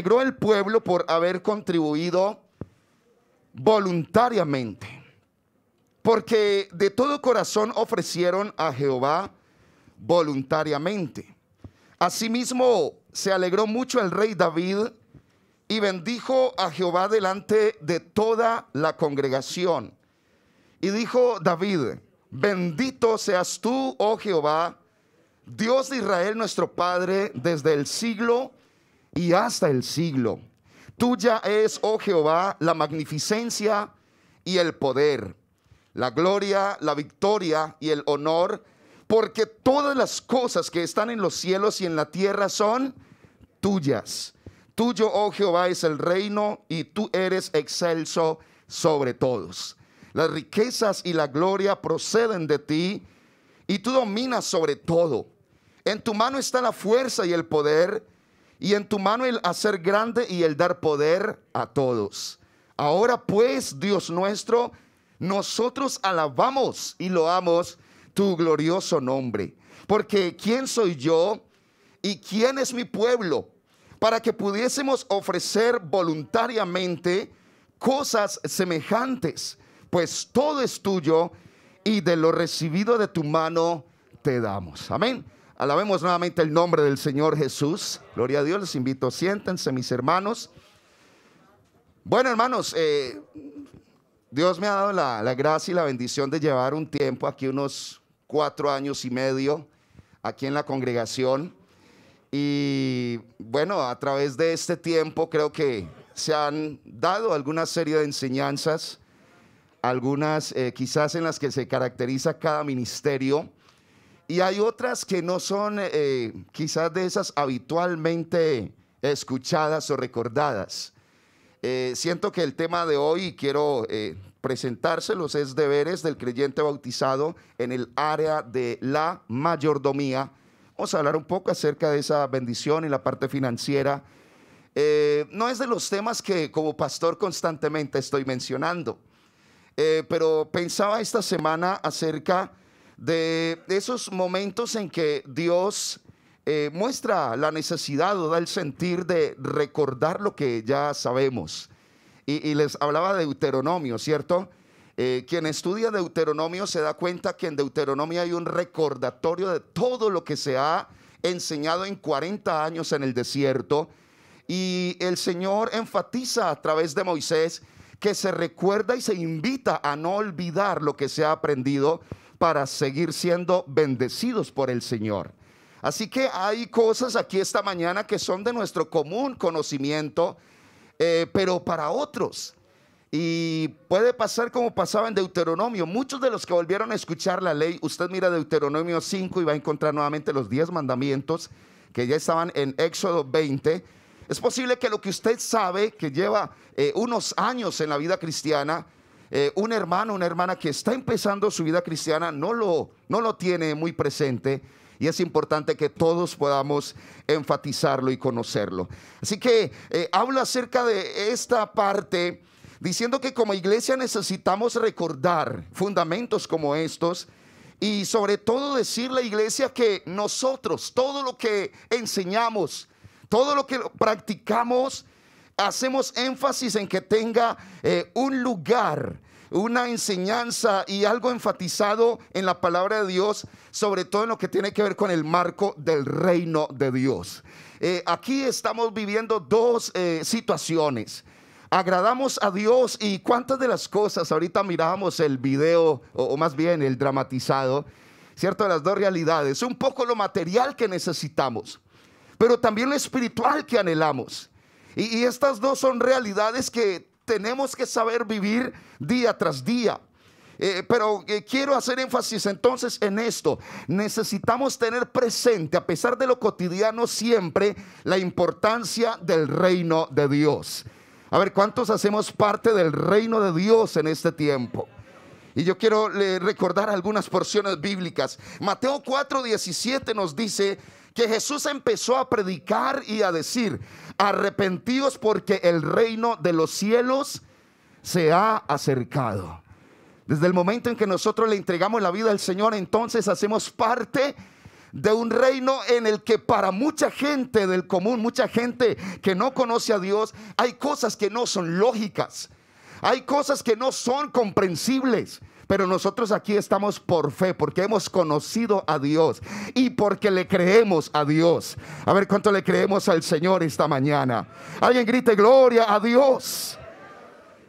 alegró el pueblo por haber contribuido voluntariamente, porque de todo corazón ofrecieron a Jehová voluntariamente. Asimismo, se alegró mucho el rey David y bendijo a Jehová delante de toda la congregación. Y dijo David: bendito seas tú, oh Jehová, Dios de Israel nuestro Padre, desde el siglo y hasta el siglo. Tuya es, oh Jehová, la magnificencia y el poder, la gloria, la victoria y el honor, porque todas las cosas que están en los cielos y en la tierra son tuyas. Tuyo, oh Jehová, es el reino y tú eres excelso sobre todos. Las riquezas y la gloria proceden de ti y tú dominas sobre todo. En tu mano está la fuerza y el poder, y en tu mano el hacer grande y el dar poder a todos. Ahora pues, Dios nuestro, nosotros alabamos y loamos tu glorioso nombre. Porque ¿quién soy yo y quién es mi pueblo para que pudiésemos ofrecer voluntariamente cosas semejantes? Pues todo es tuyo y de lo recibido de tu mano te damos. Amén. Alabemos nuevamente el nombre del Señor Jesús. Gloria a Dios. Les invito, siéntense, mis hermanos. Bueno, hermanos, Dios me ha dado la gracia y la bendición de llevar un tiempo aquí, unos 4 años y medio, aquí en la congregación. Y bueno, a través de este tiempo creo que se han dado alguna serie de enseñanzas, algunas quizás en las que se caracteriza cada ministerio, y hay otras que no son quizás de esas habitualmente escuchadas o recordadas. Siento que el tema de hoy, quiero presentárselos, es deberes del creyente bautizado en el área de la mayordomía. Vamos a hablar un poco acerca de esa bendición y la parte financiera. No es de los temas que como pastor constantemente estoy mencionando, pero pensaba esta semana acerca de esos momentos en que Dios muestra la necesidad o da el sentir de recordar lo que ya sabemos. Y les hablaba de Deuteronomio, ¿cierto? Quien estudia Deuteronomio se da cuenta que en Deuteronomio hay un recordatorio de todo lo que se ha enseñado en 40 años en el desierto. Y el Señor enfatiza a través de Moisés que se recuerda y se invita a no olvidar lo que se ha aprendido para seguir siendo bendecidos por el Señor. Así que hay cosas aquí esta mañana que son de nuestro común conocimiento, pero para otros. Y puede pasar como pasaba en Deuteronomio. Muchos de los que volvieron a escuchar la ley, usted mira Deuteronomio 5 y va a encontrar nuevamente los 10 mandamientos que ya estaban en Éxodo 20. Es posible que lo que usted sabe, que lleva unos años en la vida cristiana, un hermano, una hermana que está empezando su vida cristiana no lo tiene muy presente, y es importante que todos podamos enfatizarlo y conocerlo. Así que hablo acerca de esta parte diciendo que como iglesia necesitamos recordar fundamentos como estos, y sobre todo decirle a la iglesia que nosotros, todo lo que enseñamos, todo lo que practicamos, hacemos énfasis en que tenga un lugar, una enseñanza y algo enfatizado en la palabra de Dios, sobre todo en lo que tiene que ver con el marco del reino de Dios. Aquí estamos viviendo dos situaciones. Agradamos a Dios, y cuántas de las cosas, ahorita mirábamos el video, o más bien el dramatizado, ¿cierto? De las dos realidades, un poco lo material que necesitamos, pero también lo espiritual que anhelamos. Y estas dos son realidades que tenemos que saber vivir día tras día. Pero quiero hacer énfasis entonces en esto. Necesitamos tener presente, a pesar de lo cotidiano, siempre la importancia del reino de Dios. A ver, ¿cuántos hacemos parte del reino de Dios en este tiempo? Y yo quiero recordar algunas porciones bíblicas. Mateo 4:17 nos dice que Jesús empezó a predicar y a decir: arrepentíos porque el reino de los cielos se ha acercado. Desde el momento en que nosotros le entregamos la vida al Señor, entonces hacemos parte de un reino en el que para mucha gente del común, mucha gente que no conoce a Dios, hay cosas que no son lógicas, hay cosas que no son comprensibles. Pero nosotros aquí estamos por fe, porque hemos conocido a Dios y porque le creemos a Dios. A ver cuánto le creemos al Señor esta mañana. Alguien grite gloria a Dios.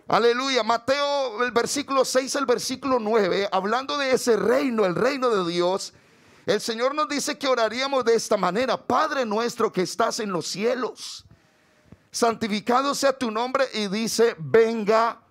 Aleluya. Mateo, el versículo 6 al versículo 9, hablando de ese reino, el reino de Dios, el Señor nos dice que oraríamos de esta manera: Padre nuestro que estás en los cielos, santificado sea tu nombre, y dice: venga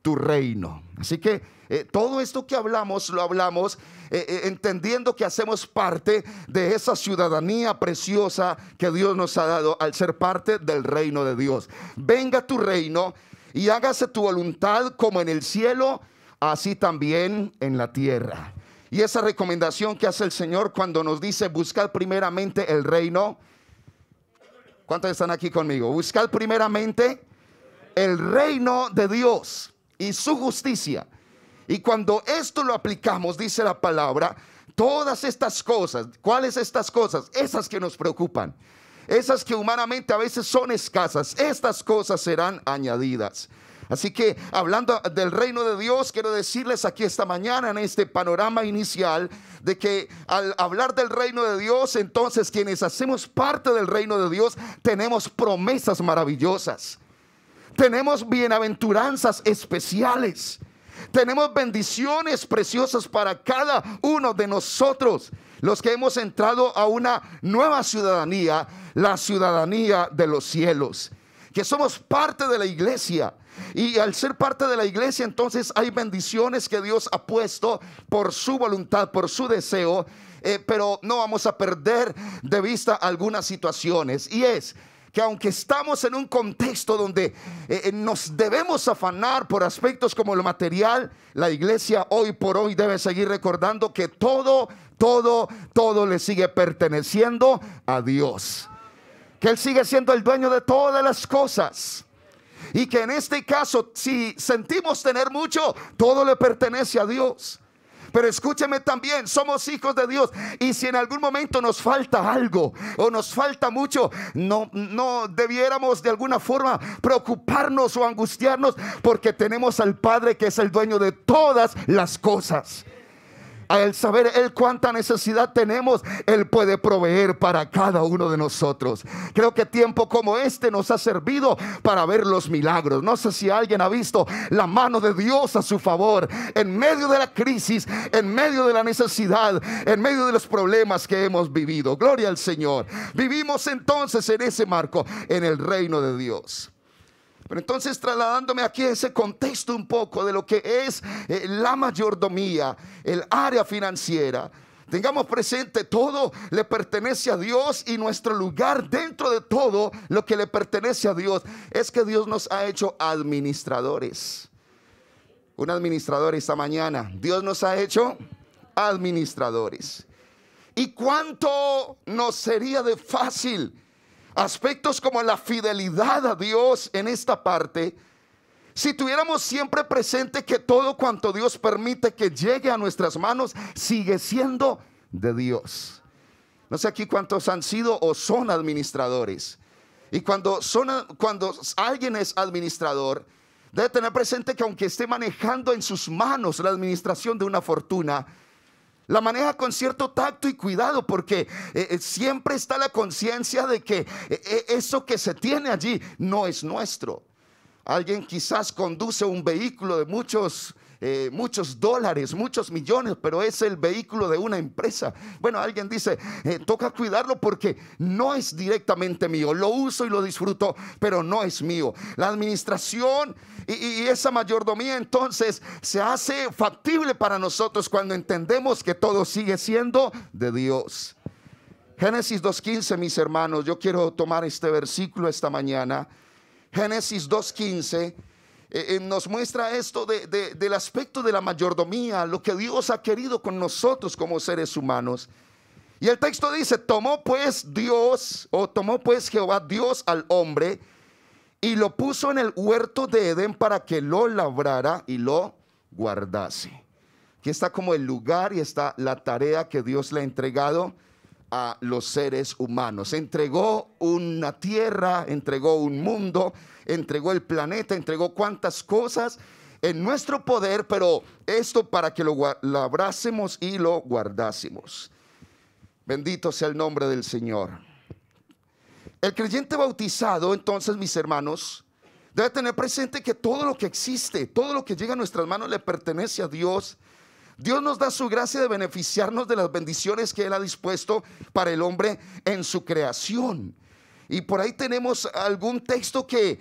tu reino. Así que todo esto que hablamos, lo hablamos entendiendo que hacemos parte de esa ciudadanía preciosa que Dios nos ha dado al ser parte del reino de Dios. Venga tu reino y hágase tu voluntad como en el cielo, así también en la tierra. Y esa recomendación que hace el Señor cuando nos dice: buscad primeramente el reino. ¿Cuántos están aquí conmigo? Buscad primeramente el reino de Dios y su justicia. Y cuando esto lo aplicamos, dice la palabra, todas estas cosas, ¿cuáles estas cosas? Esas que nos preocupan, esas que humanamente a veces son escasas, estas cosas serán añadidas. Así que hablando del reino de Dios, quiero decirles aquí esta mañana, en este panorama inicial, de que al hablar del reino de Dios, entonces quienes hacemos parte del reino de Dios tenemos promesas maravillosas, tenemos bienaventuranzas especiales, tenemos bendiciones preciosas para cada uno de nosotros, los que hemos entrado a una nueva ciudadanía, la ciudadanía de los cielos, que somos parte de la iglesia. Y al ser parte de la iglesia, entonces hay bendiciones que Dios ha puesto por su voluntad, por su deseo, pero no vamos a perder de vista algunas situaciones. Y es que aunque estamos en un contexto donde nos debemos afanar por aspectos como lo material, la iglesia hoy por hoy debe seguir recordando que todo le sigue perteneciendo a Dios, que Él sigue siendo el dueño de todas las cosas. Y que en este caso, si sentimos tener mucho, todo le pertenece a Dios. Pero escúcheme también, somos hijos de Dios, y si en algún momento nos falta algo o nos falta mucho, no debiéramos de alguna forma preocuparnos o angustiarnos, porque tenemos al Padre que es el dueño de todas las cosas. Al saber Él cuánta necesidad tenemos, Él puede proveer para cada uno de nosotros. Creo que tiempo como este nos ha servido para ver los milagros. No sé si alguien ha visto la mano de Dios a su favor en medio de la crisis, en medio de la necesidad, en medio de los problemas que hemos vivido. Gloria al Señor. Vivimos entonces en ese marco, en el reino de Dios. Pero entonces, trasladándome aquí a ese contexto un poco de lo que es la mayordomía, el área financiera, tengamos presente, todo le pertenece a Dios, y nuestro lugar dentro de todo lo que le pertenece a Dios es que Dios nos ha hecho administradores. Un administrador esta mañana, Dios nos ha hecho administradores. ¿Y cuánto nos sería de fácil aspectos como la fidelidad a Dios en esta parte, si tuviéramos siempre presente que todo cuanto Dios permite que llegue a nuestras manos sigue siendo de Dios? No sé aquí cuántos han sido o son administradores. Y cuando alguien es administrador, debe tener presente que aunque esté manejando en sus manos la administración de una fortuna, la maneja con cierto tacto y cuidado, porque siempre está la conciencia de que eso que se tiene allí no es nuestro. Alguien quizás conduce un vehículo de muchos dólares, muchos millones, pero es el vehículo de una empresa. Bueno, alguien dice, toca cuidarlo porque no es directamente mío, lo uso y lo disfruto, pero no es mío. La administración y esa mayordomía entonces se hace factible para nosotros cuando entendemos que todo sigue siendo de Dios. Génesis 2:15, mis hermanos, yo quiero tomar este versículo esta mañana. Génesis 2:15 nos muestra esto del aspecto de la mayordomía, lo que Dios ha querido con nosotros como seres humanos. Y el texto dice: tomó pues Jehová Dios al hombre y lo puso en el huerto de Edén para que lo labrara y lo guardase. Aquí está como el lugar y está la tarea que Dios le ha entregado a los seres humanos. Entregó una tierra, entregó un mundo, entregó el planeta, entregó cuantas cosas en nuestro poder, pero esto para que lo labrásemos y lo guardásemos. Bendito sea el nombre del Señor. El creyente bautizado, entonces, mis hermanos, debe tener presente que todo lo que existe, todo lo que llega a nuestras manos le pertenece a Dios. Dios nos da su gracia de beneficiarnos de las bendiciones que Él ha dispuesto para el hombre en su creación. Y por ahí tenemos algún texto que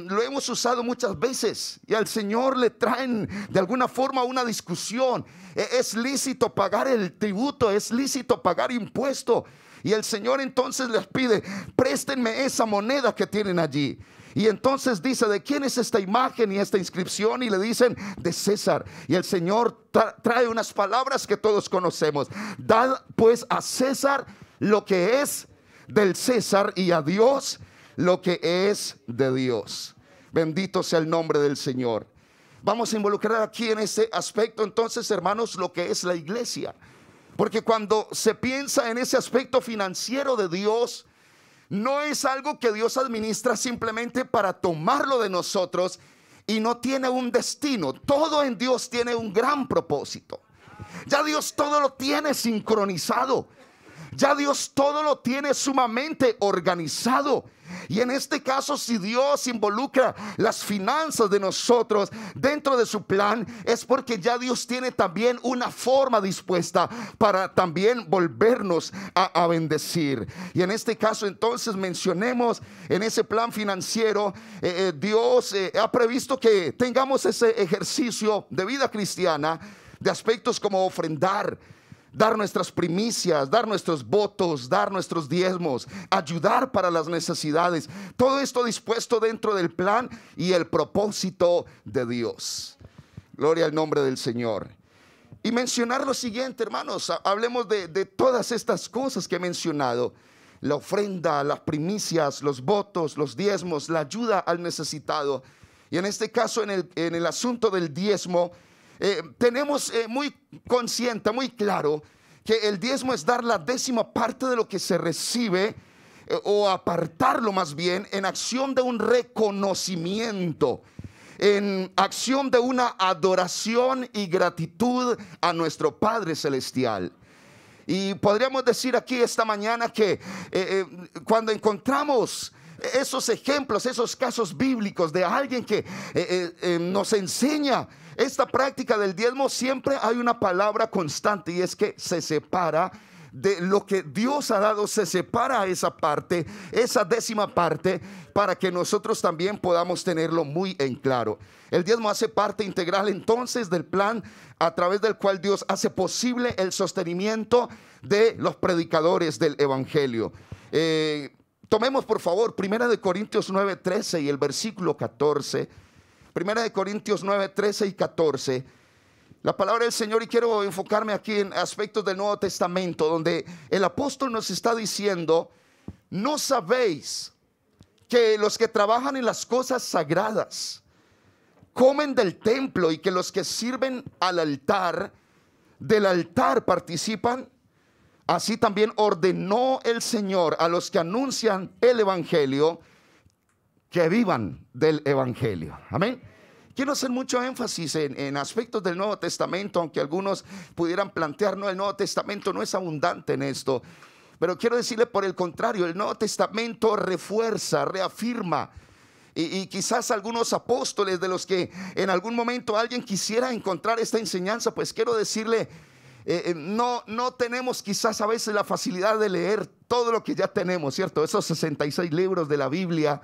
lo hemos usado muchas veces y al Señor le traen de alguna forma una discusión. Es lícito pagar el tributo, es lícito pagar impuesto. Y el Señor entonces les pide, préstenme esa moneda que tienen allí. Y entonces dice, ¿de quién es esta imagen y esta inscripción? Y le dicen, de César. Y el Señor trae unas palabras que todos conocemos. Dad pues a César lo que es del César y a Dios lo que es de Dios. Bendito sea el nombre del Señor. Vamos a involucrar aquí en este aspecto entonces, hermanos, lo que es la iglesia. Porque cuando se piensa en ese aspecto financiero de Dios, no es algo que Dios administra simplemente para tomarlo de nosotros y no tiene un destino. Todo en Dios tiene un gran propósito. Ya Dios todo lo tiene sincronizado. Ya Dios todo lo tiene sumamente organizado. Y en este caso, si Dios involucra las finanzas de nosotros dentro de su plan, es porque ya Dios tiene también una forma dispuesta para también volvernos a bendecir. Y en este caso entonces mencionemos en ese plan financiero, Dios ha previsto que tengamos ese ejercicio de vida cristiana, de aspectos como ofrendar, dar nuestras primicias, dar nuestros votos, dar nuestros diezmos, ayudar para las necesidades. Todo esto dispuesto dentro del plan y el propósito de Dios. Gloria al nombre del Señor. Y mencionar lo siguiente, hermanos. Hablemos de todas estas cosas que he mencionado. La ofrenda, las primicias, los votos, los diezmos, la ayuda al necesitado. Y en este caso, en el asunto del diezmo, tenemos muy consciente, muy claro que el diezmo es dar la 10ª parte de lo que se recibe, o apartarlo más bien, en acción de un reconocimiento, en acción de una adoración y gratitud a nuestro Padre Celestial. Y podríamos decir aquí esta mañana que cuando encontramos esos ejemplos, esos casos bíblicos de alguien que nos enseña esta práctica del diezmo, siempre hay una palabra constante, y es que se separa de lo que Dios ha dado, se separa esa parte, esa 10ª parte, para que nosotros también podamos tenerlo muy en claro. El diezmo hace parte integral entonces del plan a través del cual Dios hace posible el sostenimiento de los predicadores del evangelio. Tomemos por favor 1 Corintios 9:13 y el versículo 14. 1 Corintios 9:13 y 14. La palabra del Señor, y quiero enfocarme aquí en aspectos del Nuevo Testamento, donde el apóstol nos está diciendo: ¿no sabéis que los que trabajan en las cosas sagradas comen del templo, y que los que sirven al altar, del altar participan? Así también ordenó el Señor a los que anuncian el evangelio que vivan del evangelio. Amén. Quiero hacer mucho énfasis en aspectos del Nuevo Testamento, aunque algunos pudieran plantear, no, el Nuevo Testamento no es abundante en esto. Pero quiero decirle por el contrario, el Nuevo Testamento refuerza, reafirma. Y quizás algunos apóstoles de los que en algún momento alguien quisiera encontrar esta enseñanza, pues quiero decirle, no tenemos quizás a veces la facilidad de leer todo lo que ya tenemos, ¿cierto? Esos 66 libros de la Biblia,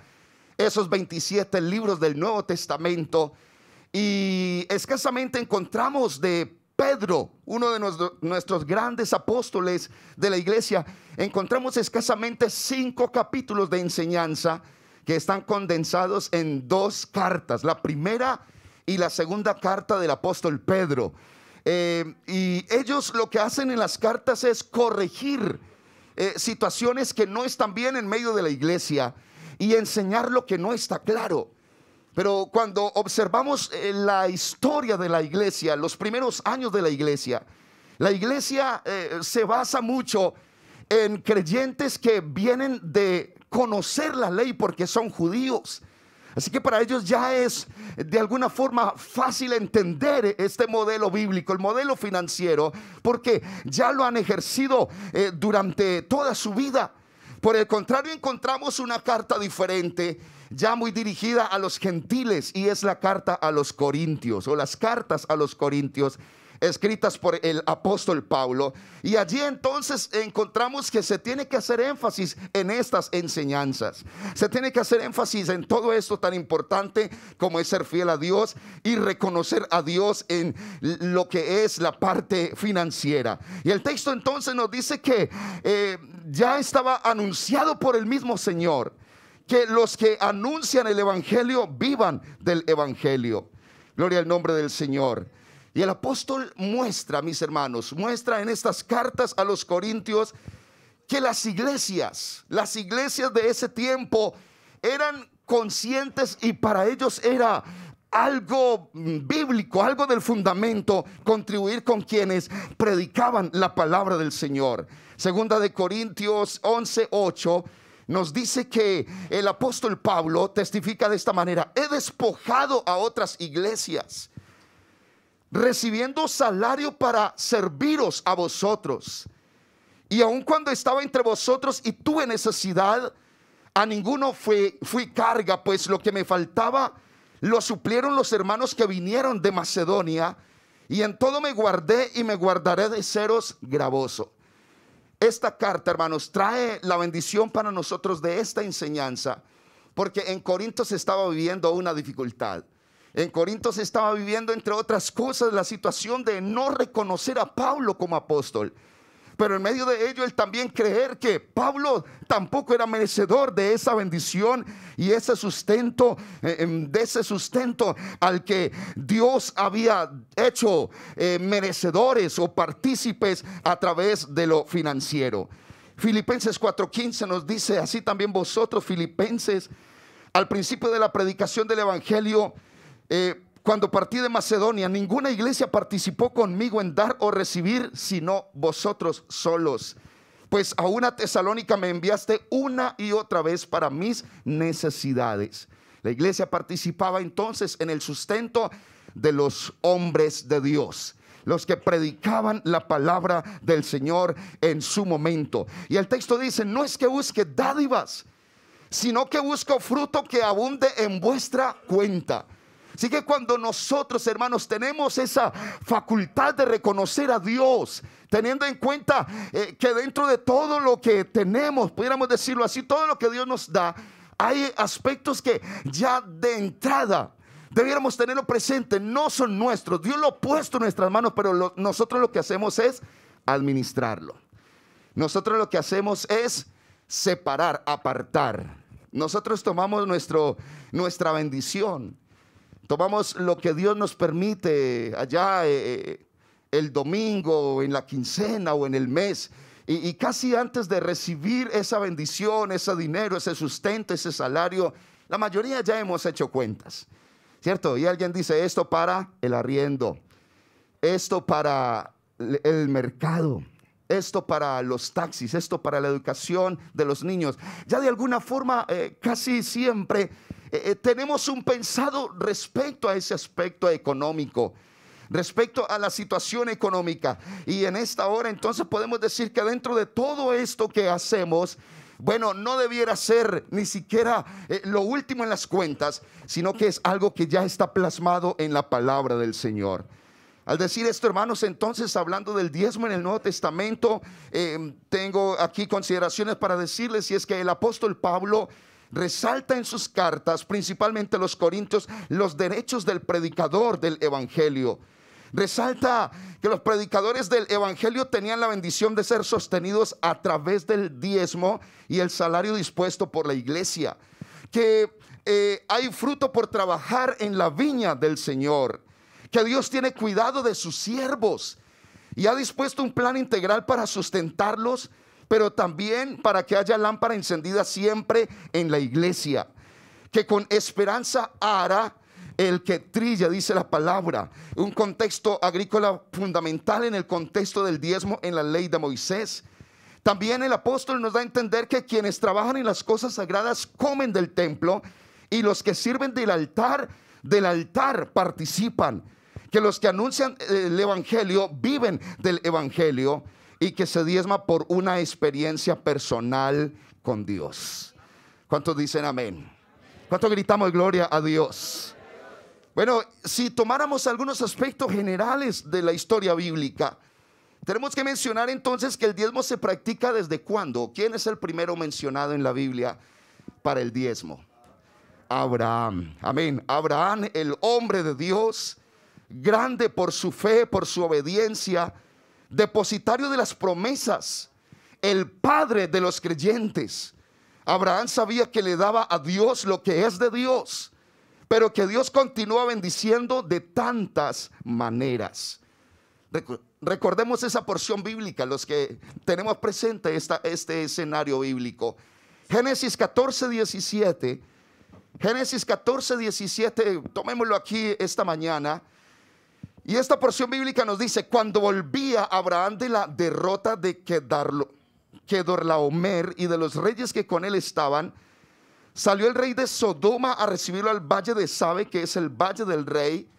esos 27 libros del Nuevo Testamento, y escasamente encontramos de Pedro, uno de nuestros grandes apóstoles de la iglesia, encontramos escasamente 5 capítulos de enseñanza que están condensados en 2 cartas, la primera y la segunda carta del apóstol Pedro. Y ellos lo que hacen en las cartas es corregir situaciones que no están bien en medio de la iglesia y enseñar lo que no está claro. Pero cuando observamos la historia de la iglesia, los primeros años de la iglesia se basa mucho en creyentes que vienen de conocer la ley porque son judíos. Así que para ellos ya es de alguna forma fácil entender este modelo bíblico, el modelo financiero, porque ya lo han ejercido durante toda su vida. Por el contrario, encontramos una carta diferente, ya muy dirigida a los gentiles, y es la carta a los Corintios, o las cartas a los Corintios, escritas por el apóstol Pablo. Y allí entonces encontramos que se tiene que hacer énfasis en estas enseñanzas. Se tiene que hacer énfasis en todo esto tan importante como es ser fiel a Dios y reconocer a Dios en lo que es la parte financiera. Y el texto entonces nos dice que ya estaba anunciado por el mismo Señor que los que anuncian el evangelio vivan del evangelio. Gloria al nombre del Señor. Y el apóstol muestra, mis hermanos, muestra en estas cartas a los Corintios que las iglesias de ese tiempo eran conscientes, y para ellos era algo bíblico, algo del fundamento, contribuir con quienes predicaban la palabra del Señor. Segunda de Corintios 11:8 nos dice que el apóstol Pablo testifica de esta manera: he despojado a otras iglesias, recibiendo salario para serviros a vosotros. Y aun cuando estaba entre vosotros y tuve necesidad, a ninguno fui carga, pues lo que me faltaba lo suplieron los hermanos que vinieron de Macedonia, y en todo me guardé y me guardaré de seros gravoso. Esta carta, hermanos, trae la bendición para nosotros de esta enseñanza, porque en Corinto se estaba viviendo una dificultad. En Corinto se estaba viviendo, entre otras cosas, la situación de no reconocer a Pablo como apóstol. Pero en medio de ello, él también creer que Pablo tampoco era merecedor de esa bendición y ese sustento, al que Dios había hecho merecedores o partícipes a través de lo financiero. Filipenses 4:15 nos dice: así también vosotros, filipenses, al principio de la predicación del evangelio, cuando partí de Macedonia, ninguna iglesia participó conmigo en dar o recibir, sino vosotros solos. Pues a una Tesalónica me enviaste una y otra vez para mis necesidades. La iglesia participaba entonces en el sustento de los hombres de Dios, los que predicaban la palabra del Señor en su momento. Y el texto dice: no es que busque dádivas, sino que busco fruto que abunde en vuestra cuenta. Así que cuando nosotros, hermanos, tenemos esa facultad de reconocer a Dios, teniendo en cuenta que dentro de todo lo que tenemos, pudiéramos decirlo así, todo lo que Dios nos da, hay aspectos que ya de entrada debiéramos tenerlo presente. No son nuestros, Dios lo ha puesto en nuestras manos, pero nosotros lo que hacemos es administrarlo. Nosotros lo que hacemos es separar, apartar. Nosotros tomamos nuestra bendición, tomamos lo que Dios nos permite allá el domingo, en la quincena o en el mes, y casi antes de recibir esa bendición, ese dinero, ese sustento, ese salario, la mayoría ya hemos hecho cuentas, ¿cierto? Y alguien dice: esto para el arriendo, esto para el mercado, esto para los taxis, esto para la educación de los niños. Ya de alguna forma casi siempre tenemos un pensado respecto a ese aspecto económico, respecto a la situación económica. Y en esta hora entonces podemos decir que dentro de todo esto que hacemos, bueno, no debiera ser ni siquiera lo último en las cuentas, sino que es algo que ya está plasmado en la palabra del Señor. Al decir esto, hermanos, entonces hablando del diezmo en el Nuevo Testamento, tengo aquí consideraciones para decirles, y es que el apóstol Pablo resalta en sus cartas, principalmente a los Corintios, los derechos del predicador del evangelio. Resalta que los predicadores del evangelio tenían la bendición de ser sostenidos a través del diezmo y el salario dispuesto por la iglesia, que hay fruto por trabajar en la viña del Señor, que Dios tiene cuidado de sus siervos y ha dispuesto un plan integral para sustentarlos, pero también para que haya lámpara encendida siempre en la iglesia, que con esperanza hará el que trilla, dice la palabra. Un contexto agrícola fundamental en el contexto del diezmo en la ley de Moisés. También el apóstol nos da a entender que quienes trabajan en las cosas sagradas comen del templo, y los que sirven del altar participan. Que los que anuncian el evangelio viven del evangelio, y que se diezma por una experiencia personal con Dios. ¿Cuántos dicen amén? ¿Cuántos gritamos gloria a Dios? Bueno, si tomáramos algunos aspectos generales de la historia bíblica, tenemos que mencionar entonces que el diezmo se practica ¿desde cuándo? ¿Quién es el primero mencionado en la Biblia para el diezmo? Abraham. Amén. Abraham, el hombre de Dios, grande por su fe, por su obediencia, depositario de las promesas, el padre de los creyentes. Abraham sabía que le daba a Dios lo que es de Dios, pero que Dios continúa bendiciendo de tantas maneras. Recordemos esa porción bíblica, los que tenemos presente este escenario bíblico. Génesis 14, 17. Génesis 14, 17, tomémoslo aquí esta mañana. Y esta porción bíblica nos dice: cuando volvía Abraham de la derrota de Kedorlaomer y de los reyes que con él estaban, salió el rey de Sodoma a recibirlo al valle de Sabe, que es el valle del rey.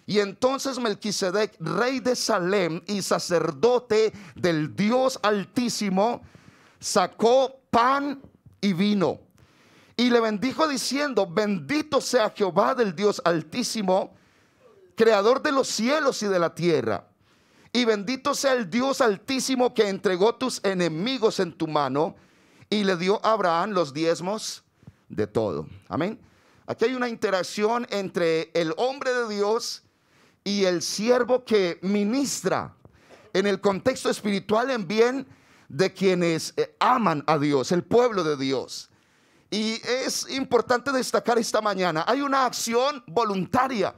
Y entonces Melquisedec, rey de Salem y sacerdote del Dios Altísimo, sacó pan y vino y le bendijo diciendo: bendito sea Jehová del Dios Altísimo, creador de los cielos y de la tierra, y bendito sea el Dios Altísimo que entregó tus enemigos en tu mano. Y le dio a Abraham los diezmos de todo. Amén. Aquí hay una interacción entre el hombre de Dios y el siervo que ministra en el contexto espiritual en bien de quienes aman a Dios, el pueblo de Dios. Y es importante destacar esta mañana, hay una acción voluntaria.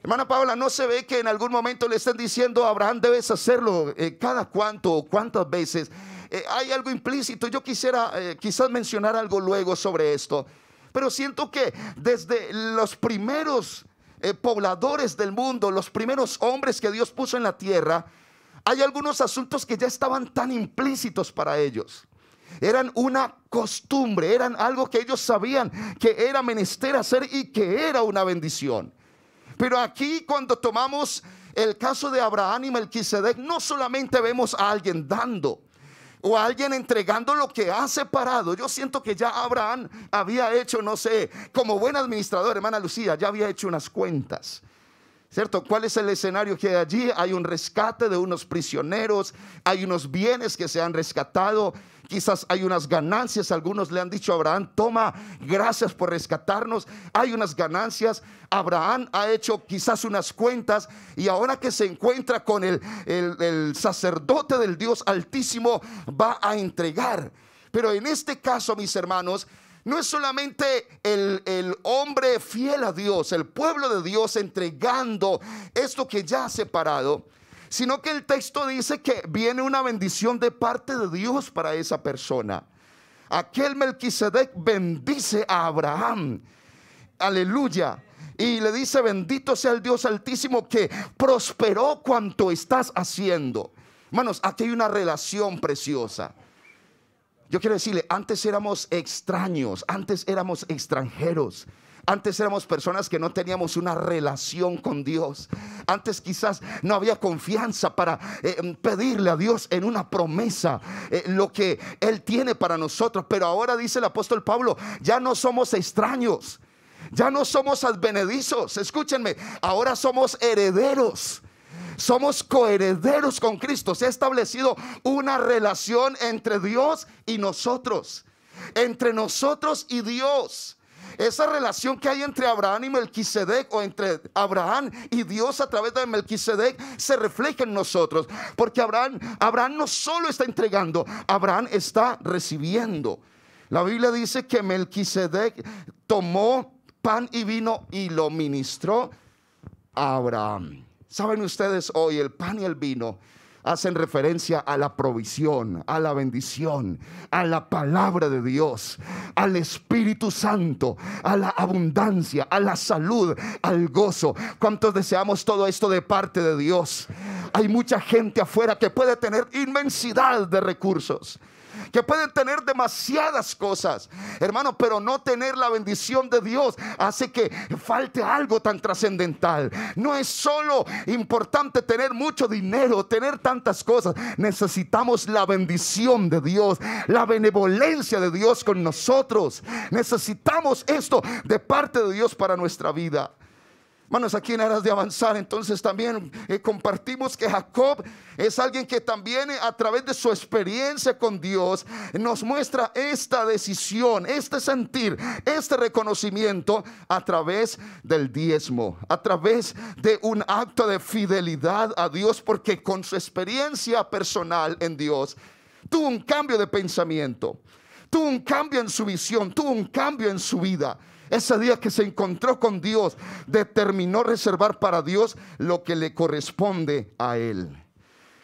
Hermana Paula, no se ve que en algún momento le estén diciendo a Abraham: debes hacerlo cada cuánto o cuántas veces. Hay algo implícito. Yo quisiera quizás mencionar algo luego sobre esto, pero siento que desde los primeros pobladores del mundo, los primeros hombres que Dios puso en la tierra, hay algunos asuntos que ya estaban tan implícitos para ellos. Eran una costumbre, eran algo que ellos sabían que era menester hacer y que era una bendición. Pero aquí, cuando tomamos el caso de Abraham y Melquisedec, no solamente vemos a alguien dando o a alguien entregando lo que ha separado. Yo siento que ya Abraham había hecho, no sé, como buen administrador, hermana Lucía, ya había hecho unas cuentas, ¿cierto? ¿Cuál es el escenario que hay allí? Hay un rescate de unos prisioneros, hay unos bienes que se han rescatado, quizás hay unas ganancias. Algunos le han dicho a Abraham: toma, gracias por rescatarnos. Hay unas ganancias. Abraham ha hecho quizás unas cuentas, y ahora que se encuentra con el sacerdote del Dios Altísimo, va a entregar. Pero en este caso, mis hermanos, no es solamente el hombre fiel a Dios, el pueblo de Dios entregando esto que ya ha separado, sino que el texto dice que viene una bendición de parte de Dios para esa persona. Aquel Melquisedec bendice a Abraham, aleluya, y le dice: bendito sea el Dios Altísimo que prosperó cuanto estás haciendo. Hermanos, aquí hay una relación preciosa. Yo quiero decirle, antes éramos extraños, antes éramos extranjeros, antes éramos personas que no teníamos una relación con Dios. Antes quizás no había confianza para pedirle a Dios en una promesa lo que Él tiene para nosotros. Pero ahora, dice el apóstol Pablo, ya no somos extraños, ya no somos advenedizos. Escúchenme, ahora somos herederos. Somos coherederos con Cristo. Se ha establecido una relación entre Dios y nosotros, entre nosotros y Dios. Esa relación que hay entre Abraham y Melquisedec, o entre Abraham y Dios a través de Melquisedec, se refleja en nosotros. Porque Abraham no solo está entregando, Abraham está recibiendo. La Biblia dice que Melquisedec tomó pan y vino y lo ministró a Abraham. Saben ustedes, hoy el pan y el vino hacen referencia a la provisión, a la bendición, a la palabra de Dios, al Espíritu Santo, a la abundancia, a la salud, al gozo. ¿Cuántos deseamos todo esto de parte de Dios? Hay mucha gente afuera que puede tener inmensidad de recursos, que pueden tener demasiadas cosas, hermano, pero no tener la bendición de Dios hace que falte algo tan trascendental. No es solo importante tener mucho dinero, tener tantas cosas. Necesitamos la bendición de Dios, la benevolencia de Dios con nosotros. Necesitamos esto de parte de Dios para nuestra vida. Hermanos, aquí en aras de avanzar, entonces también compartimos que Jacob es alguien que también a través de su experiencia con Dios nos muestra esta decisión, este sentir, este reconocimiento a través del diezmo, a través de un acto de fidelidad a Dios, porque con su experiencia personal en Dios tuvo un cambio de pensamiento, tuvo un cambio en su visión, tuvo un cambio en su vida. Ese día que se encontró con Dios, determinó reservar para Dios lo que le corresponde a Él.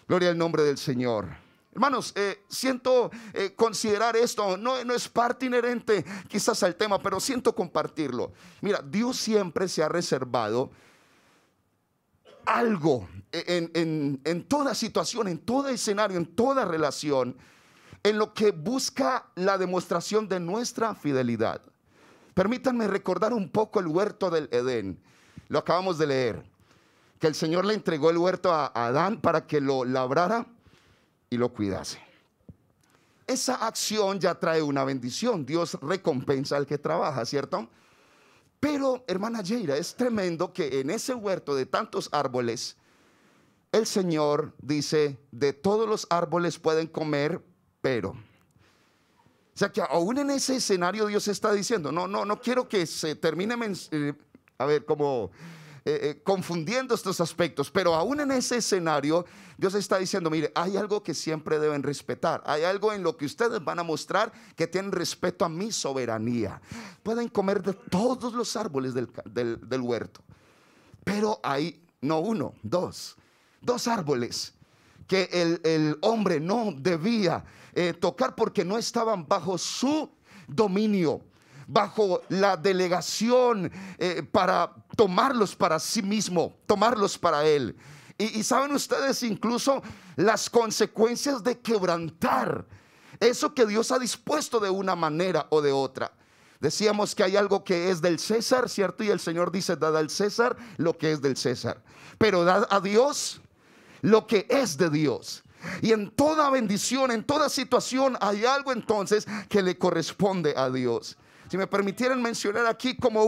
Gloria al nombre del Señor. Hermanos, siento considerar esto, no es parte inherente quizás al tema, pero siento compartirlo. Mira, Dios siempre se ha reservado algo en toda situación, en todo escenario, en toda relación, en lo que busca la demostración de nuestra fidelidad. Permítanme recordar un poco el huerto del Edén. Lo acabamos de leer, que el Señor le entregó el huerto a Adán para que lo labrara y lo cuidase. Esa acción ya trae una bendición. Dios recompensa al que trabaja, ¿cierto? Pero, hermana Yeira, es tremendo que en ese huerto de tantos árboles, el Señor dice: de todos los árboles pueden comer, pero... O sea que aún en ese escenario Dios está diciendo, no quiero que se termine confundiendo estos aspectos, pero aún en ese escenario Dios está diciendo: mire, hay algo que siempre deben respetar, hay algo en lo que ustedes van a mostrar que tienen respeto a mi soberanía. Pueden comer de todos los árboles del huerto, pero hay no uno, dos árboles que el hombre no debía tocar, porque no estaban bajo su dominio, bajo la delegación para tomarlos para sí mismo, tomarlos para él. Y saben ustedes incluso las consecuencias de quebrantar eso que Dios ha dispuesto de una manera o de otra. Decíamos que hay algo que es del César, ¿cierto? Y el Señor dice: dad al César lo que es del César, pero dad a Dios lo que es de Dios. Y en toda bendición, en toda situación, hay algo entonces que le corresponde a Dios. Si me permitieran mencionar aquí como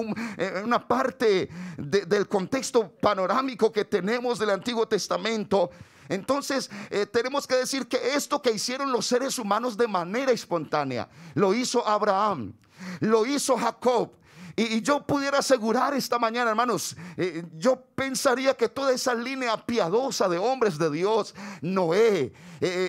una parte del contexto panorámico que tenemos del Antiguo Testamento, entonces tenemos que decir que esto que hicieron los seres humanos de manera espontánea, lo hizo Abraham, lo hizo Jacob. Y yo pudiera asegurar esta mañana, hermanos, yo pensaría que toda esa línea piadosa de hombres de Dios, Noé,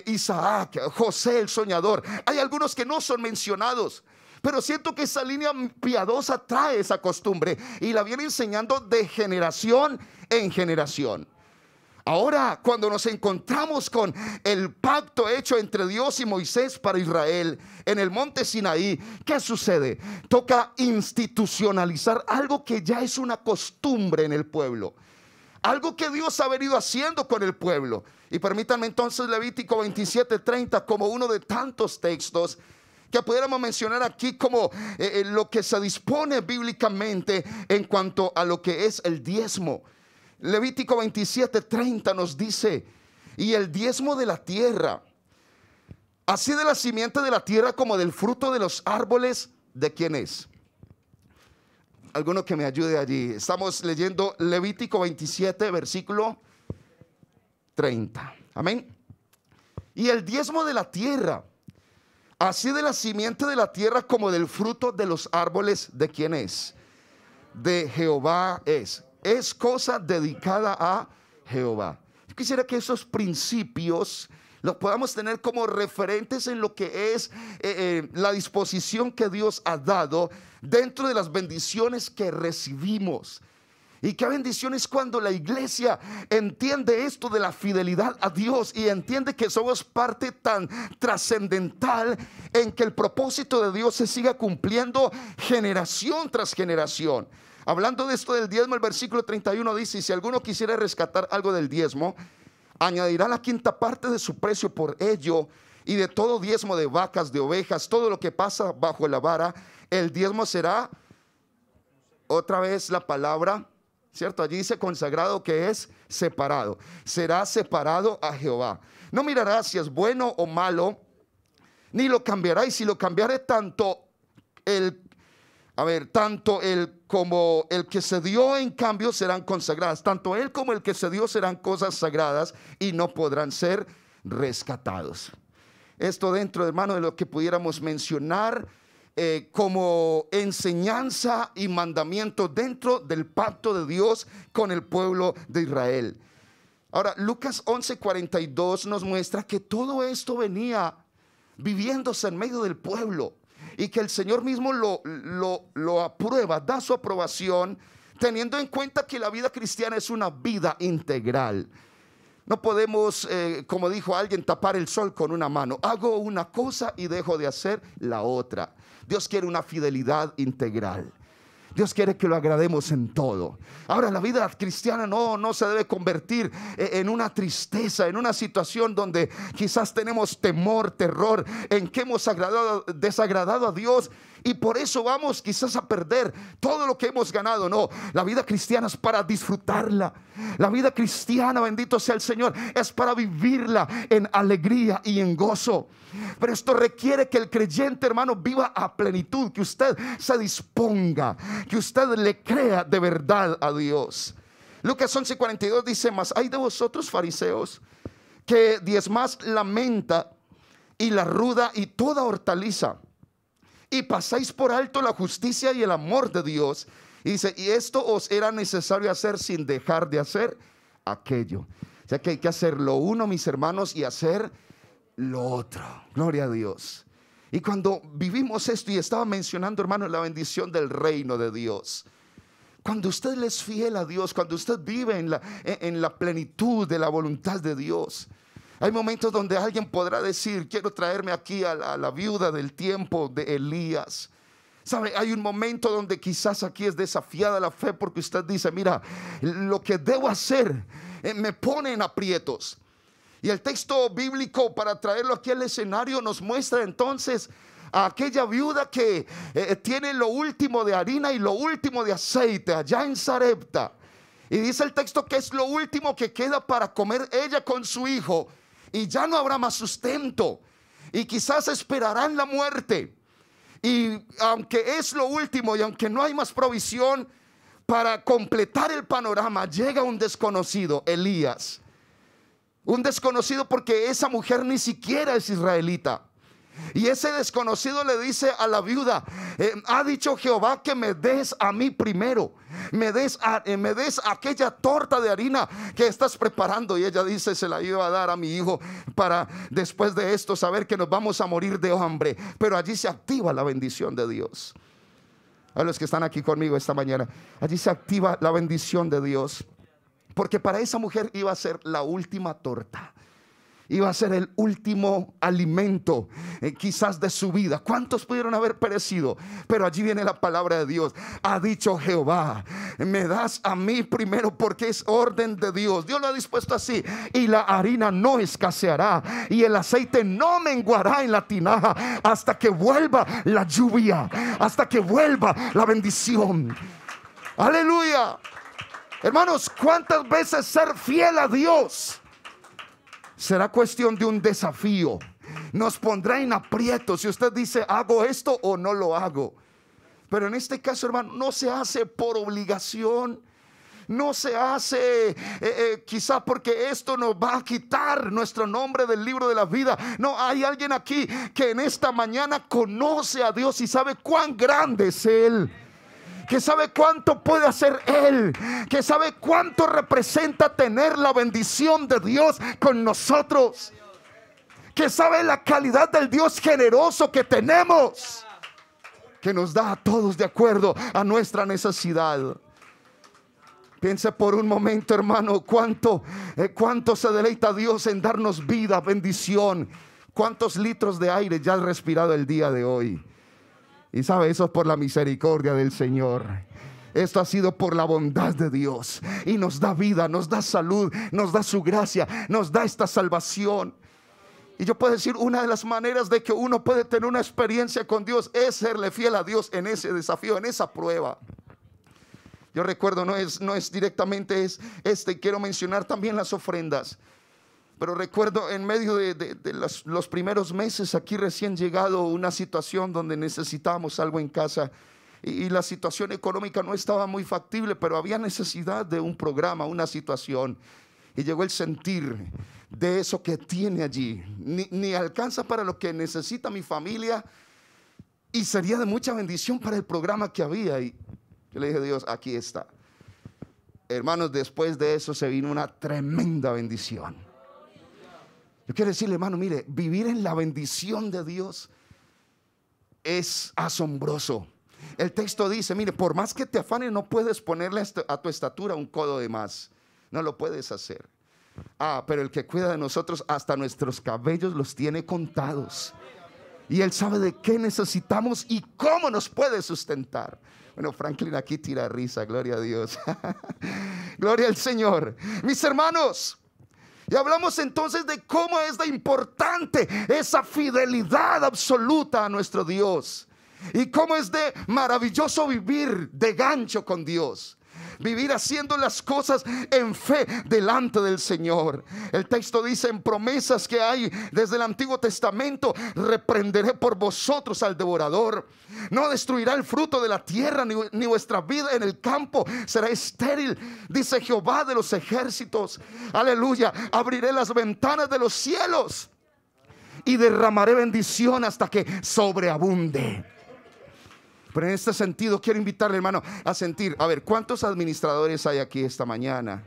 Isaac, José el soñador, hay algunos que no son mencionados, pero siento que esa línea piadosa trae esa costumbre y la viene enseñando de generación en generación. Ahora, cuando nos encontramos con el pacto hecho entre Dios y Moisés para Israel en el monte Sinaí, ¿qué sucede? Toca institucionalizar algo que ya es una costumbre en el pueblo, algo que Dios ha venido haciendo con el pueblo. Y permítanme entonces Levítico 27:30 como uno de tantos textos que pudiéramos mencionar aquí como lo que se dispone bíblicamente en cuanto a lo que es el diezmo. Levítico 27:30 nos dice: y el diezmo de la tierra, así de la simiente de la tierra como del fruto de los árboles, ¿de quién es? Alguno que me ayude allí. Estamos leyendo Levítico 27 versículo 30. Amén. Y el diezmo de la tierra, así de la simiente de la tierra como del fruto de los árboles, ¿de quién es? De Jehová es. Es cosa dedicada a Jehová. Yo quisiera que esos principios los podamos tener como referentes en lo que es la disposición que Dios ha dado dentro de las bendiciones que recibimos. Y qué bendiciones cuando la iglesia entiende esto de la fidelidad a Dios y entiende que somos parte tan trascendental en que el propósito de Dios se siga cumpliendo generación tras generación. Hablando de esto del diezmo, el versículo 31 dice: y si alguno quisiera rescatar algo del diezmo, Añadirá la quinta parte de su precio por ello, y de todo diezmo de vacas, de ovejas, todo lo que pasa bajo la vara, el diezmo será, otra vez la palabra, ¿cierto? Allí dice consagrado, que es separado. Será separado a Jehová. No mirará si es bueno o malo, ni lo cambiará. Y si lo cambiare, tanto el como el que se dio en cambio serán consagradas. Tanto él como el que se dio serán cosas sagradas y no podrán ser rescatados. Esto dentro, hermano, de lo que pudiéramos mencionar como enseñanza y mandamiento dentro del pacto de Dios con el pueblo de Israel. Ahora, Lucas 11:42 nos muestra que todo esto venía viviéndose en medio del pueblo, y que el Señor mismo lo aprueba, da su aprobación, teniendo en cuenta que la vida cristiana es una vida integral. No podemos, como dijo alguien, tapar el sol con una mano. Hago una cosa y dejo de hacer la otra. Dios quiere una fidelidad integral. Dios quiere que lo agrademos en todo. Ahora, la vida cristiana no se debe convertir en una tristeza, en una situación donde quizás tenemos temor, terror, en que hemos desagradado a Dios, y por eso vamos quizás a perder todo lo que hemos ganado. No, la vida cristiana es para disfrutarla. La vida cristiana, bendito sea el Señor, es para vivirla en alegría y en gozo. Pero esto requiere que el creyente, hermano, viva a plenitud, que usted se disponga, que usted le crea de verdad a Dios. Lucas 11:42 dice: mas hay de vosotros, fariseos, que diezmáis la menta y la ruda y toda hortaliza, y pasáis por alto la justicia y el amor de Dios. Y dice: y esto os era necesario hacer sin dejar de hacer aquello. O sea que hay que hacer lo uno, mis hermanos, y hacer lo otro. Gloria a Dios. Y cuando vivimos esto, y estaba mencionando, hermano, la bendición del reino de Dios, cuando usted le es fiel a Dios, cuando usted vive en la plenitud de la voluntad de Dios, hay momentos donde alguien podrá decir: quiero traerme aquí a la viuda del tiempo de Elías. ¿Sabe? Hay un momento donde quizás aquí es desafiada la fe, porque usted dice: mira, lo que debo hacer me pone en aprietos. Y el texto bíblico, para traerlo aquí al escenario, nos muestra entonces a aquella viuda que tiene lo último de harina y lo último de aceite allá en Sarepta. Y dice el texto que es lo último que queda para comer ella con su hijo, y ya no habrá más sustento, y quizás esperarán la muerte. Y aunque es lo último y aunque no hay más provisión, para completar el panorama llega un desconocido, Elías. Un desconocido, porque esa mujer ni siquiera es israelita. Y ese desconocido le dice a la viuda: ha dicho Jehová que me des a mí primero, me des aquella torta de harina que estás preparando. Y ella dice: se la iba a dar a mi hijo para después de esto saber que nos vamos a morir de hambre. Pero allí se activa la bendición de Dios. A los que están aquí conmigo esta mañana, allí se activa la bendición de Dios, porque para esa mujer iba a ser la última torta, iba a ser el último alimento quizás de su vida. ¿Cuántos pudieron haber perecido? Pero allí viene la palabra de Dios: ha dicho Jehová, me das a mí primero, porque es orden de Dios. Dios lo ha dispuesto así. Y la harina no escaseará, y el aceite no menguará en la tinaja, hasta que vuelva la lluvia, hasta que vuelva la bendición. Aleluya. Hermanos, ¿cuántas veces ser fiel a Dios será cuestión de un desafío? Nos pondrá en aprietos si usted dice: hago esto o no lo hago. Pero en este caso, hermano, no se hace por obligación. No se hace quizá porque esto nos va a quitar nuestro nombre del libro de la vida. No, hay alguien aquí que en esta mañana conoce a Dios y sabe cuán grande es Él, que sabe cuánto puede hacer Él, que sabe cuánto representa tener la bendición de Dios con nosotros, que sabe la calidad del Dios generoso que tenemos, que nos da a todos de acuerdo a nuestra necesidad. Piense por un momento, hermano, cuánto se deleita Dios en darnos vida, bendición. Cuántos litros de aire ya has respirado el día de hoy. Y sabe, eso es por la misericordia del Señor. Esto ha sido por la bondad de Dios, y nos da vida, nos da salud, nos da su gracia, nos da esta salvación. Y yo puedo decir, una de las maneras de que uno puede tener una experiencia con Dios es serle fiel a Dios en ese desafío, en esa prueba. Yo recuerdo, no es directamente quiero mencionar también las ofrendas. Pero recuerdo en medio de los primeros meses aquí recién llegado, una situación donde necesitábamos algo en casa. Y la situación económica no estaba muy factible, pero había necesidad de un programa, una situación. Y llegó el sentir de eso que tiene allí. Ni alcanza para lo que necesita mi familia, y sería de mucha bendición para el programa que había. Y yo le dije a Dios, aquí está. Hermanos, después de eso se vino una tremenda bendición. Yo quiero decirle, hermano, mire, vivir en la bendición de Dios es asombroso. El texto dice, mire, por más que te afanes, no puedes ponerle a tu estatura un codo de más. No lo puedes hacer. Pero el que cuida de nosotros, hasta nuestros cabellos los tiene contados. Y Él sabe de qué necesitamos y cómo nos puede sustentar. Bueno, Franklin aquí tira risa, gloria a Dios. Gloria al Señor. Mis hermanos, y hablamos entonces de cómo es de importante esa fidelidad absoluta a nuestro Dios. Y cómo es de maravilloso vivir de gancho con Dios. Vivir haciendo las cosas en fe delante del Señor. El texto dice, en promesas que hay desde el Antiguo Testamento: reprenderé por vosotros al devorador. No destruirá el fruto de la tierra, ni vuestra vida en el campo será estéril, dice Jehová de los ejércitos. Aleluya. Abriré las ventanas de los cielos y derramaré bendición hasta que sobreabunde. Pero en este sentido quiero invitarle, hermano, a sentir. A ver, ¿cuántos administradores hay aquí esta mañana?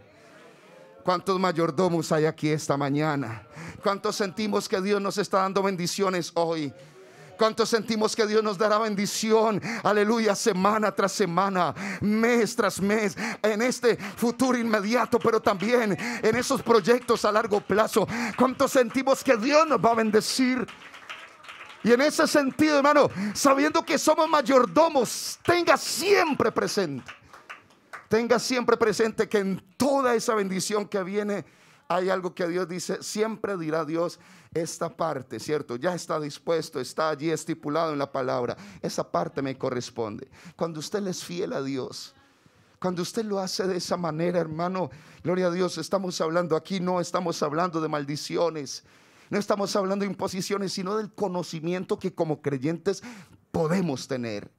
¿Cuántos mayordomos hay aquí esta mañana? ¿Cuántos sentimos que Dios nos está dando bendiciones hoy? ¿Cuántos sentimos que Dios nos dará bendición? Aleluya, semana tras semana, mes tras mes, en este futuro inmediato, pero también en esos proyectos a largo plazo. ¿Cuántos sentimos que Dios nos va a bendecir? Y en ese sentido, hermano, sabiendo que somos mayordomos, tenga siempre presente que en toda esa bendición que viene hay algo que Dios dice. Siempre dirá Dios, esta parte, ¿cierto? Ya está dispuesto, está allí estipulado en la palabra. Esa parte me corresponde. Cuando usted le es fiel a Dios, cuando usted lo hace de esa manera, hermano, gloria a Dios, estamos hablando aquí, no estamos hablando de maldiciones. No estamos hablando de imposiciones, sino del conocimiento que como creyentes podemos tener.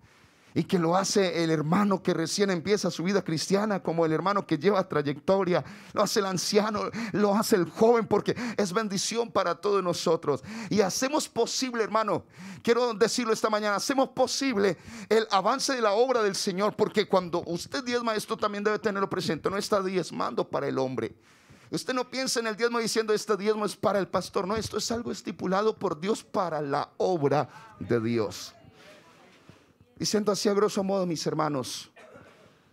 Y que lo hace el hermano que recién empieza su vida cristiana, como el hermano que lleva trayectoria. Lo hace el anciano, lo hace el joven, porque es bendición para todos nosotros. Y hacemos posible, hermano, quiero decirlo esta mañana, hacemos posible el avance de la obra del Señor. Porque cuando usted diezma, esto también debe tenerlo presente, no está diezmando para el hombre. Usted no piensa en el diezmo diciendo, este diezmo es para el pastor. No, esto es algo estipulado por Dios para la obra de Dios. Diciendo así a grosso modo, mis hermanos,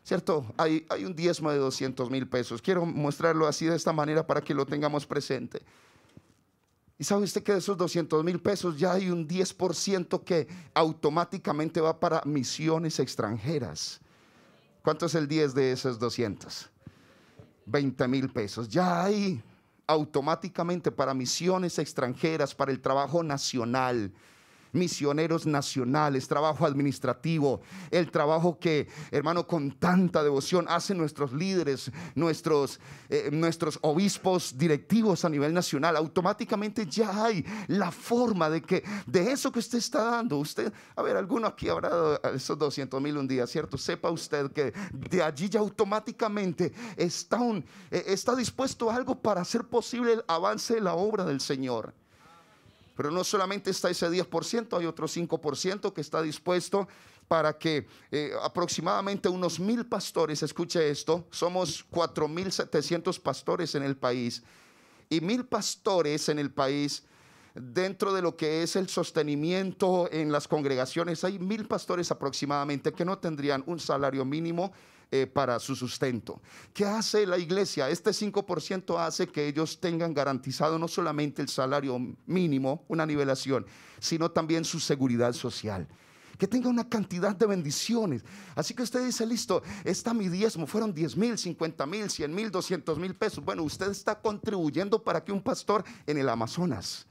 ¿cierto? Hay un diezmo de 200,000 pesos. Quiero mostrarlo así de esta manera para que lo tengamos presente. Y sabe usted que de esos 200,000 pesos ya hay un 10% que automáticamente va para misiones extranjeras. ¿Cuánto es el 10 de esos 200? 20,000 pesos. Ya hay automáticamente para misiones extranjeras, para el trabajo nacional, misioneros nacionales, trabajo administrativo, el trabajo que, hermano, con tanta devoción hacen nuestros líderes, nuestros obispos directivos a nivel nacional. Automáticamente ya hay la forma de que de eso que usted está dando, usted, a ver, alguno aquí habrá dado esos 200,000 un día, ¿cierto? Sepa usted que de allí ya automáticamente está dispuesto a algo para hacer posible el avance de la obra del Señor. Pero no solamente está ese 10%, hay otro 5% que está dispuesto para que aproximadamente unos 1,000 pastores, escuche esto, somos 4,700 pastores en el país, y 1,000 pastores en el país, dentro de lo que es el sostenimiento en las congregaciones, hay 1,000 pastores aproximadamente que no tendrían un salario mínimo para su sustento. ¿Qué hace la iglesia? Este 5% hace que ellos tengan garantizado no solamente el salario mínimo, una nivelación, sino también su seguridad social. que tenga una cantidad de bendiciones. Así que usted dice, listo, está mi diezmo, fueron 10,000, 50,000, 100,000, 200,000 pesos. Bueno, usted está contribuyendo para que un pastor en el Amazonas,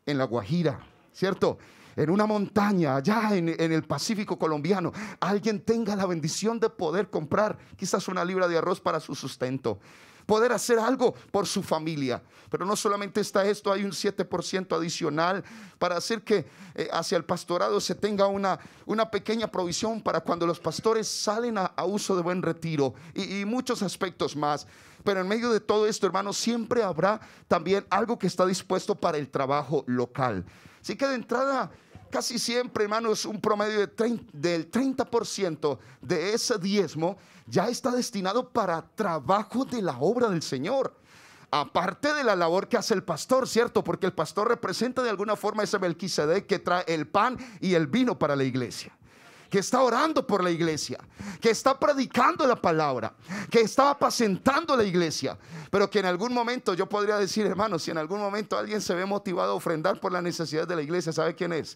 en La Guajira, ¿cierto?, en una montaña allá en el Pacífico colombiano, alguien tenga la bendición de poder comprar quizás una libra de arroz para su sustento, poder hacer algo por su familia. Pero no solamente está esto, hay un 7% adicional para hacer que hacia el pastorado se tenga una pequeña provisión para cuando los pastores salen a uso de buen retiro y muchos aspectos más. Pero en medio de todo esto, hermanos, siempre habrá también algo que está dispuesto para el trabajo local. Así que de entrada, casi siempre, hermanos, un promedio del 30% de ese diezmo ya está destinado para trabajo de la obra del Señor. Aparte de la labor que hace el pastor, ¿cierto? Porque el pastor representa de alguna forma ese Melquisedec que trae el pan y el vino para la iglesia, que está orando por la iglesia, que está predicando la palabra, que está apacentando la iglesia. Pero que en algún momento, yo podría decir, hermanos, si en algún momento alguien se ve motivado a ofrendar por la necesidad de la iglesia, ¿sabe quién es?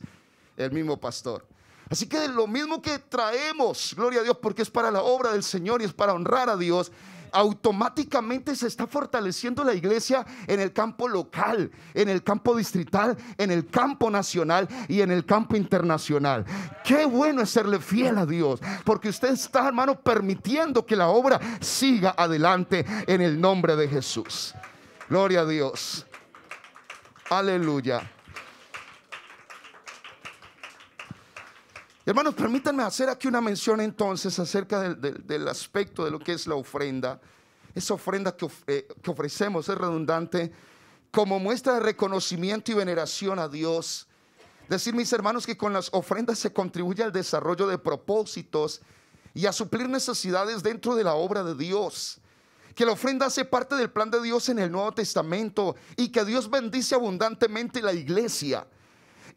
El mismo pastor. Así que lo mismo que traemos, gloria a Dios, porque es para la obra del Señor y es para honrar a Dios, automáticamente se está fortaleciendo la iglesia en el campo local, en el campo distrital, en el campo nacional y en el campo internacional. Qué bueno es serle fiel a Dios, porque usted está, hermano, permitiendo que la obra siga adelante en el nombre de Jesús. Gloria a Dios. Aleluya. Hermanos, permítanme hacer aquí una mención entonces acerca del aspecto de lo que es la ofrenda. Esa ofrenda que ofrecemos es redundante como muestra de reconocimiento y veneración a Dios. Decir, mis hermanos, que con las ofrendas se contribuye al desarrollo de propósitos y a suplir necesidades dentro de la obra de Dios. Que la ofrenda hace parte del plan de Dios en el Nuevo Testamento y que Dios bendice abundantemente la iglesia.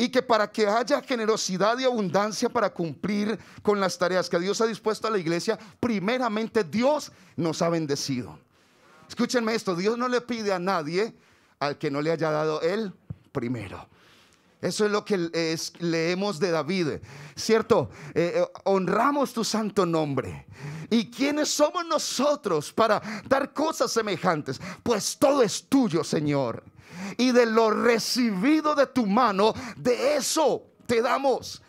Y que para que haya generosidad y abundancia para cumplir con las tareas que Dios ha dispuesto a la iglesia, primeramente Dios nos ha bendecido. Escúchenme esto, Dios no le pide a nadie al que no le haya dado Él primero. Eso es lo que leemos de David, ¿cierto? Honramos tu santo nombre. ¿Y quiénes somos nosotros para dar cosas semejantes? Pues todo es tuyo, Señor. Y de lo recibido de tu mano, de eso te damos.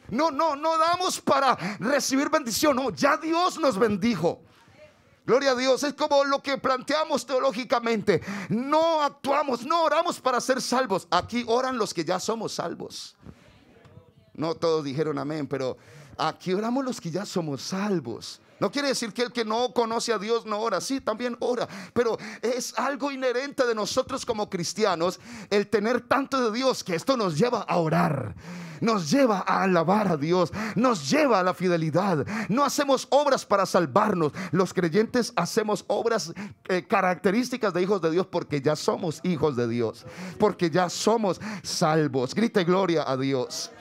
No damos para recibir bendición. No, ya Dios nos bendijo. Gloria a Dios. Es como lo que planteamos teológicamente. No actuamos, no oramos para ser salvos. Aquí oran los que ya somos salvos. No todos dijeron amén, pero aquí oramos los que ya somos salvos. No quiere decir que el que no conoce a Dios no ora. Sí, también ora. Pero es algo inherente de nosotros como cristianos el tener tanto de Dios que esto nos lleva a orar. Nos lleva a alabar a Dios. Nos lleva a la fidelidad. No hacemos obras para salvarnos. Los creyentes hacemos obras características de hijos de Dios porque ya somos hijos de Dios. Porque ya somos salvos. Grite gloria a Dios.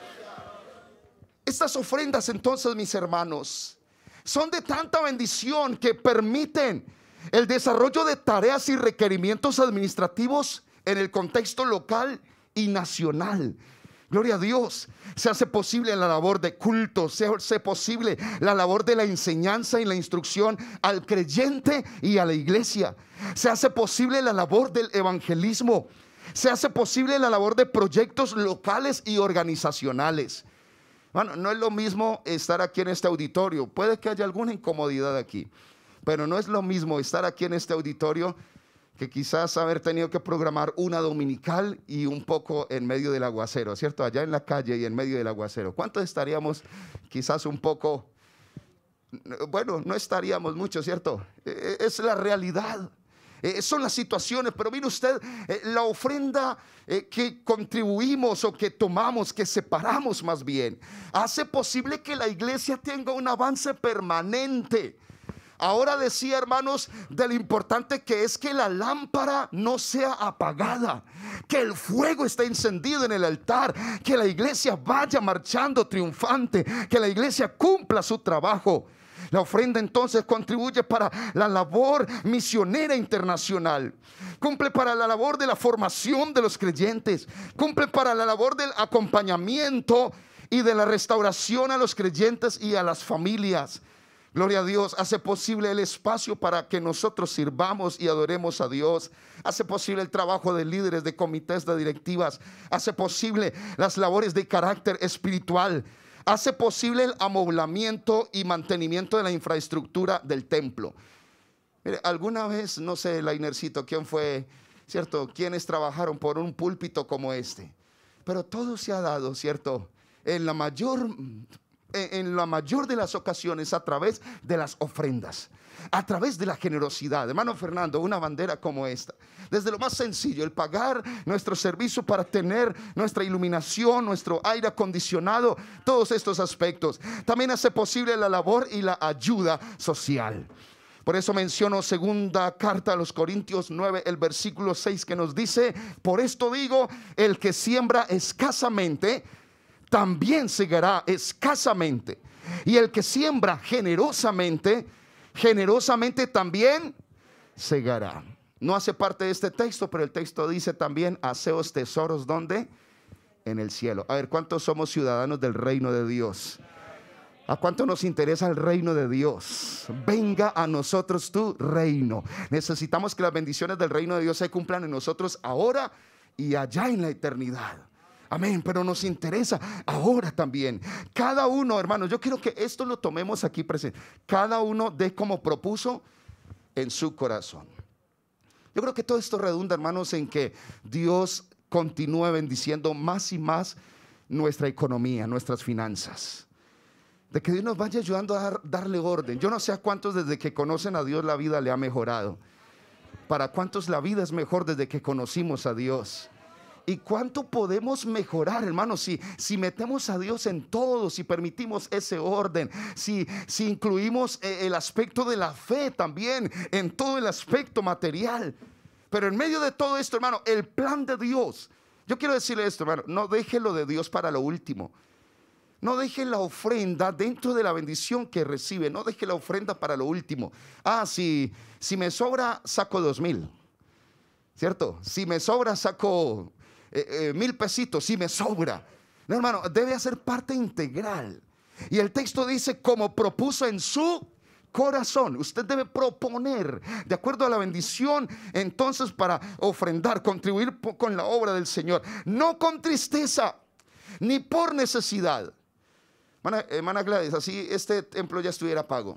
Estas ofrendas entonces, mis hermanos, son de tanta bendición que permiten el desarrollo de tareas y requerimientos administrativos en el contexto local y nacional. Gloria a Dios. Se hace posible la labor de culto, se hace posible la labor de la enseñanza y la instrucción al creyente y a la iglesia. Se hace posible la labor del evangelismo. Se hace posible la labor de proyectos locales y organizacionales. Bueno, no es lo mismo estar aquí en este auditorio. Puede que haya alguna incomodidad aquí, pero no es lo mismo estar aquí en este auditorio que quizás haber tenido que programar una dominical y un poco en medio del aguacero, ¿cierto? Allá en la calle y en medio del aguacero. ¿Cuántos estaríamos quizás un poco? Bueno, no estaríamos mucho, ¿cierto? Es la realidad. Son las situaciones, pero mire usted, la ofrenda que contribuimos o que tomamos, que separamos más bien, hace posible que la iglesia tenga un avance permanente. Ahora decía, hermanos, de lo importante que es que la lámpara no sea apagada, que el fuego esté encendido en el altar, que la iglesia vaya marchando triunfante, que la iglesia cumpla su trabajo. La ofrenda entonces contribuye para la labor misionera internacional, cumple para la labor de la formación de los creyentes, cumple para la labor del acompañamiento y de la restauración a los creyentes y a las familias. Gloria a Dios. Hace posible el espacio para que nosotros sirvamos y adoremos a Dios. Hace posible el trabajo de líderes, de comités, de directivas. Hace posible las labores de carácter espiritual. Hace posible el amoblamiento y mantenimiento de la infraestructura del templo. Mire, alguna vez, no sé, Lainercito, ¿quién fue? ¿Cierto? ¿Quiénes trabajaron por un púlpito como este? Pero todo se ha dado, ¿cierto? En la mayor de las ocasiones a través de las ofrendas, a través de la generosidad. Hermano Fernando, una bandera como esta, desde lo más sencillo, el pagar nuestro servicio para tener nuestra iluminación, nuestro aire acondicionado, todos estos aspectos. También hace posible la labor y la ayuda social. Por eso menciono segunda carta a los Corintios 9, el versículo 6, que nos dice: por esto digo, el que siembra escasamente, también segará escasamente. Y el que siembra generosamente, generosamente también segará. No hace parte de este texto, pero el texto dice también: haceos tesoros, ¿dónde? En el cielo. A ver, ¿cuántos somos ciudadanos del reino de Dios? ¿A cuánto nos interesa el reino de Dios? Venga a nosotros tu reino. Necesitamos que las bendiciones del reino de Dios se cumplan en nosotros ahora y allá en la eternidad. Amén, pero nos interesa ahora también. Cada uno, hermanos, yo quiero que esto lo tomemos aquí presente. Cada uno dé como propuso en su corazón. Yo creo que todo esto redunda, hermanos, en que Dios continúe bendiciendo más y más nuestra economía, nuestras finanzas. De que Dios nos vaya ayudando a darle orden. Yo no sé a cuántos desde que conocen a Dios la vida le ha mejorado. Para cuántos la vida es mejor desde que conocimos a Dios. ¿Y cuánto podemos mejorar, hermanos, si metemos a Dios en todo, si permitimos ese orden, si incluimos el aspecto de la fe también en todo el aspecto material? Pero en medio de todo esto, hermano, el plan de Dios, yo quiero decirle esto, hermano: no deje lo de Dios para lo último. No deje la ofrenda dentro de la bendición que recibe. No deje la ofrenda para lo último. Si me sobra, saco 2,000, ¿cierto? Si me sobra, saco 1,000 pesitos. Si me sobra, no, hermano, debe hacer parte integral. Y el texto dice: como propuso en su corazón. Usted debe proponer de acuerdo a la bendición, entonces, para ofrendar, contribuir con la obra del Señor, no con tristeza ni por necesidad. Hermana Gladys, así este templo ya estuviera pago,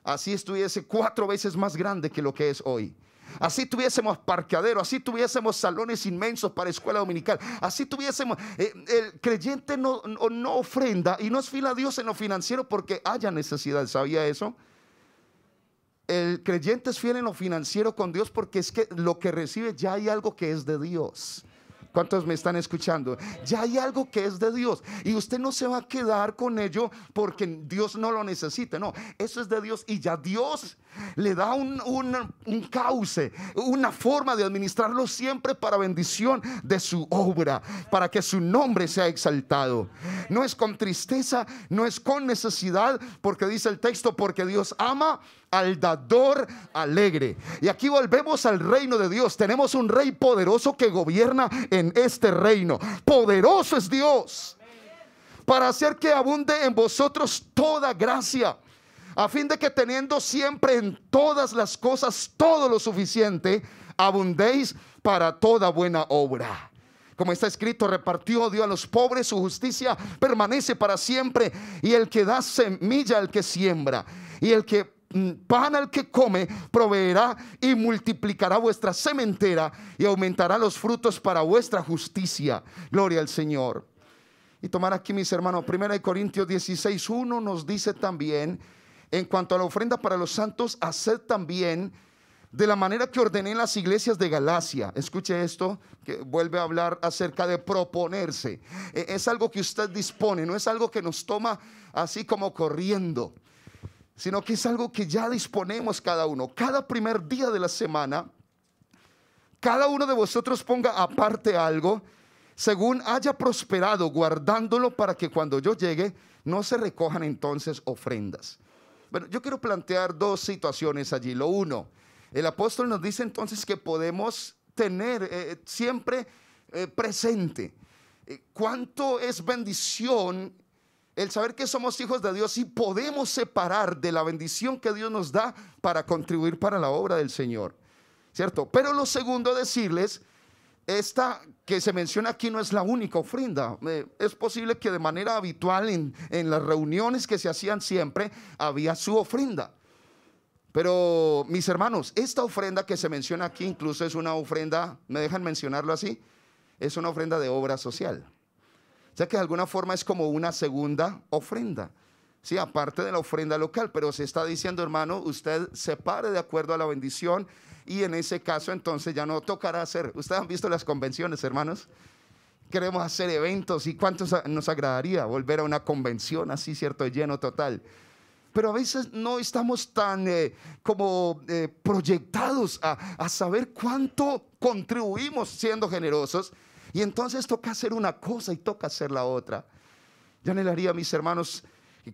así estuviese 4 veces más grande que lo que es hoy, así tuviésemos parqueadero, así tuviésemos salones inmensos para escuela dominical, así tuviésemos, el creyente no ofrenda y no es fiel a Dios en lo financiero porque haya necesidad. ¿Sabía eso? El creyente es fiel en lo financiero con Dios porque es que lo que recibe ya hay algo que es de Dios. ¿Cuántos me están escuchando? Ya hay algo que es de Dios y usted no se va a quedar con ello porque Dios no lo necesita. No, eso es de Dios y ya Dios le da un cauce, una forma de administrarlo siempre para bendición de su obra, para que su nombre sea exaltado. No es con tristeza, no es con necesidad, porque dice el texto: porque Dios ama al dador alegre. Y aquí volvemos al reino de Dios. Tenemos un rey poderoso que gobierna en este reino. Poderoso es Dios para hacer que abunde en vosotros toda gracia, a fin de que teniendo siempre en todas las cosas todo lo suficiente, abundéis para toda buena obra. Como está escrito: repartió, dio a los pobres, su justicia permanece para siempre. Y el que da semilla al que siembra, y el que pan al que come, proveerá y multiplicará vuestra sementera y aumentará los frutos para vuestra justicia. Gloria al Señor. Y tomar aquí, mis hermanos, 1 Corintios 16:1 nos dice también: en cuanto a la ofrenda para los santos, haced también de la manera que ordené en las iglesias de Galacia. Escuche esto, que vuelve a hablar acerca de proponerse. Es algo que usted dispone, no es algo que nos toma así como corriendo, sino que es algo que ya disponemos cada uno. Cada primer día de la semana, cada uno de vosotros ponga aparte algo según haya prosperado, guardándolo para que cuando yo llegue no se recojan entonces ofrendas. Bueno, yo quiero plantear 2 situaciones allí. Lo uno, el apóstol nos dice entonces que podemos tener siempre presente cuánto es bendición el saber que somos hijos de Dios y podemos separar de la bendición que Dios nos da para contribuir para la obra del Señor, ¿cierto? Pero lo segundo, decirles, esta que se menciona aquí no es la única ofrenda. Es posible que de manera habitual en las reuniones que se hacían siempre había su ofrenda. Pero mis hermanos, esta ofrenda que se menciona aquí incluso es una ofrenda, ¿me dejan mencionarlo así? Es una ofrenda de obra social. O sea que de alguna forma es como una segunda ofrenda, sí, aparte de la ofrenda local. Pero se está diciendo, hermano, usted separe de acuerdo a la bendición, y en ese caso entonces ya no tocará hacer. Ustedes han visto las convenciones, hermanos. Queremos hacer eventos, y cuántos nos agradaría volver a una convención así, cierto, lleno total. Pero a veces no estamos tan proyectados a saber cuánto contribuimos siendo generosos. Y entonces toca hacer una cosa y toca hacer la otra. Yo anhelaría, mis hermanos,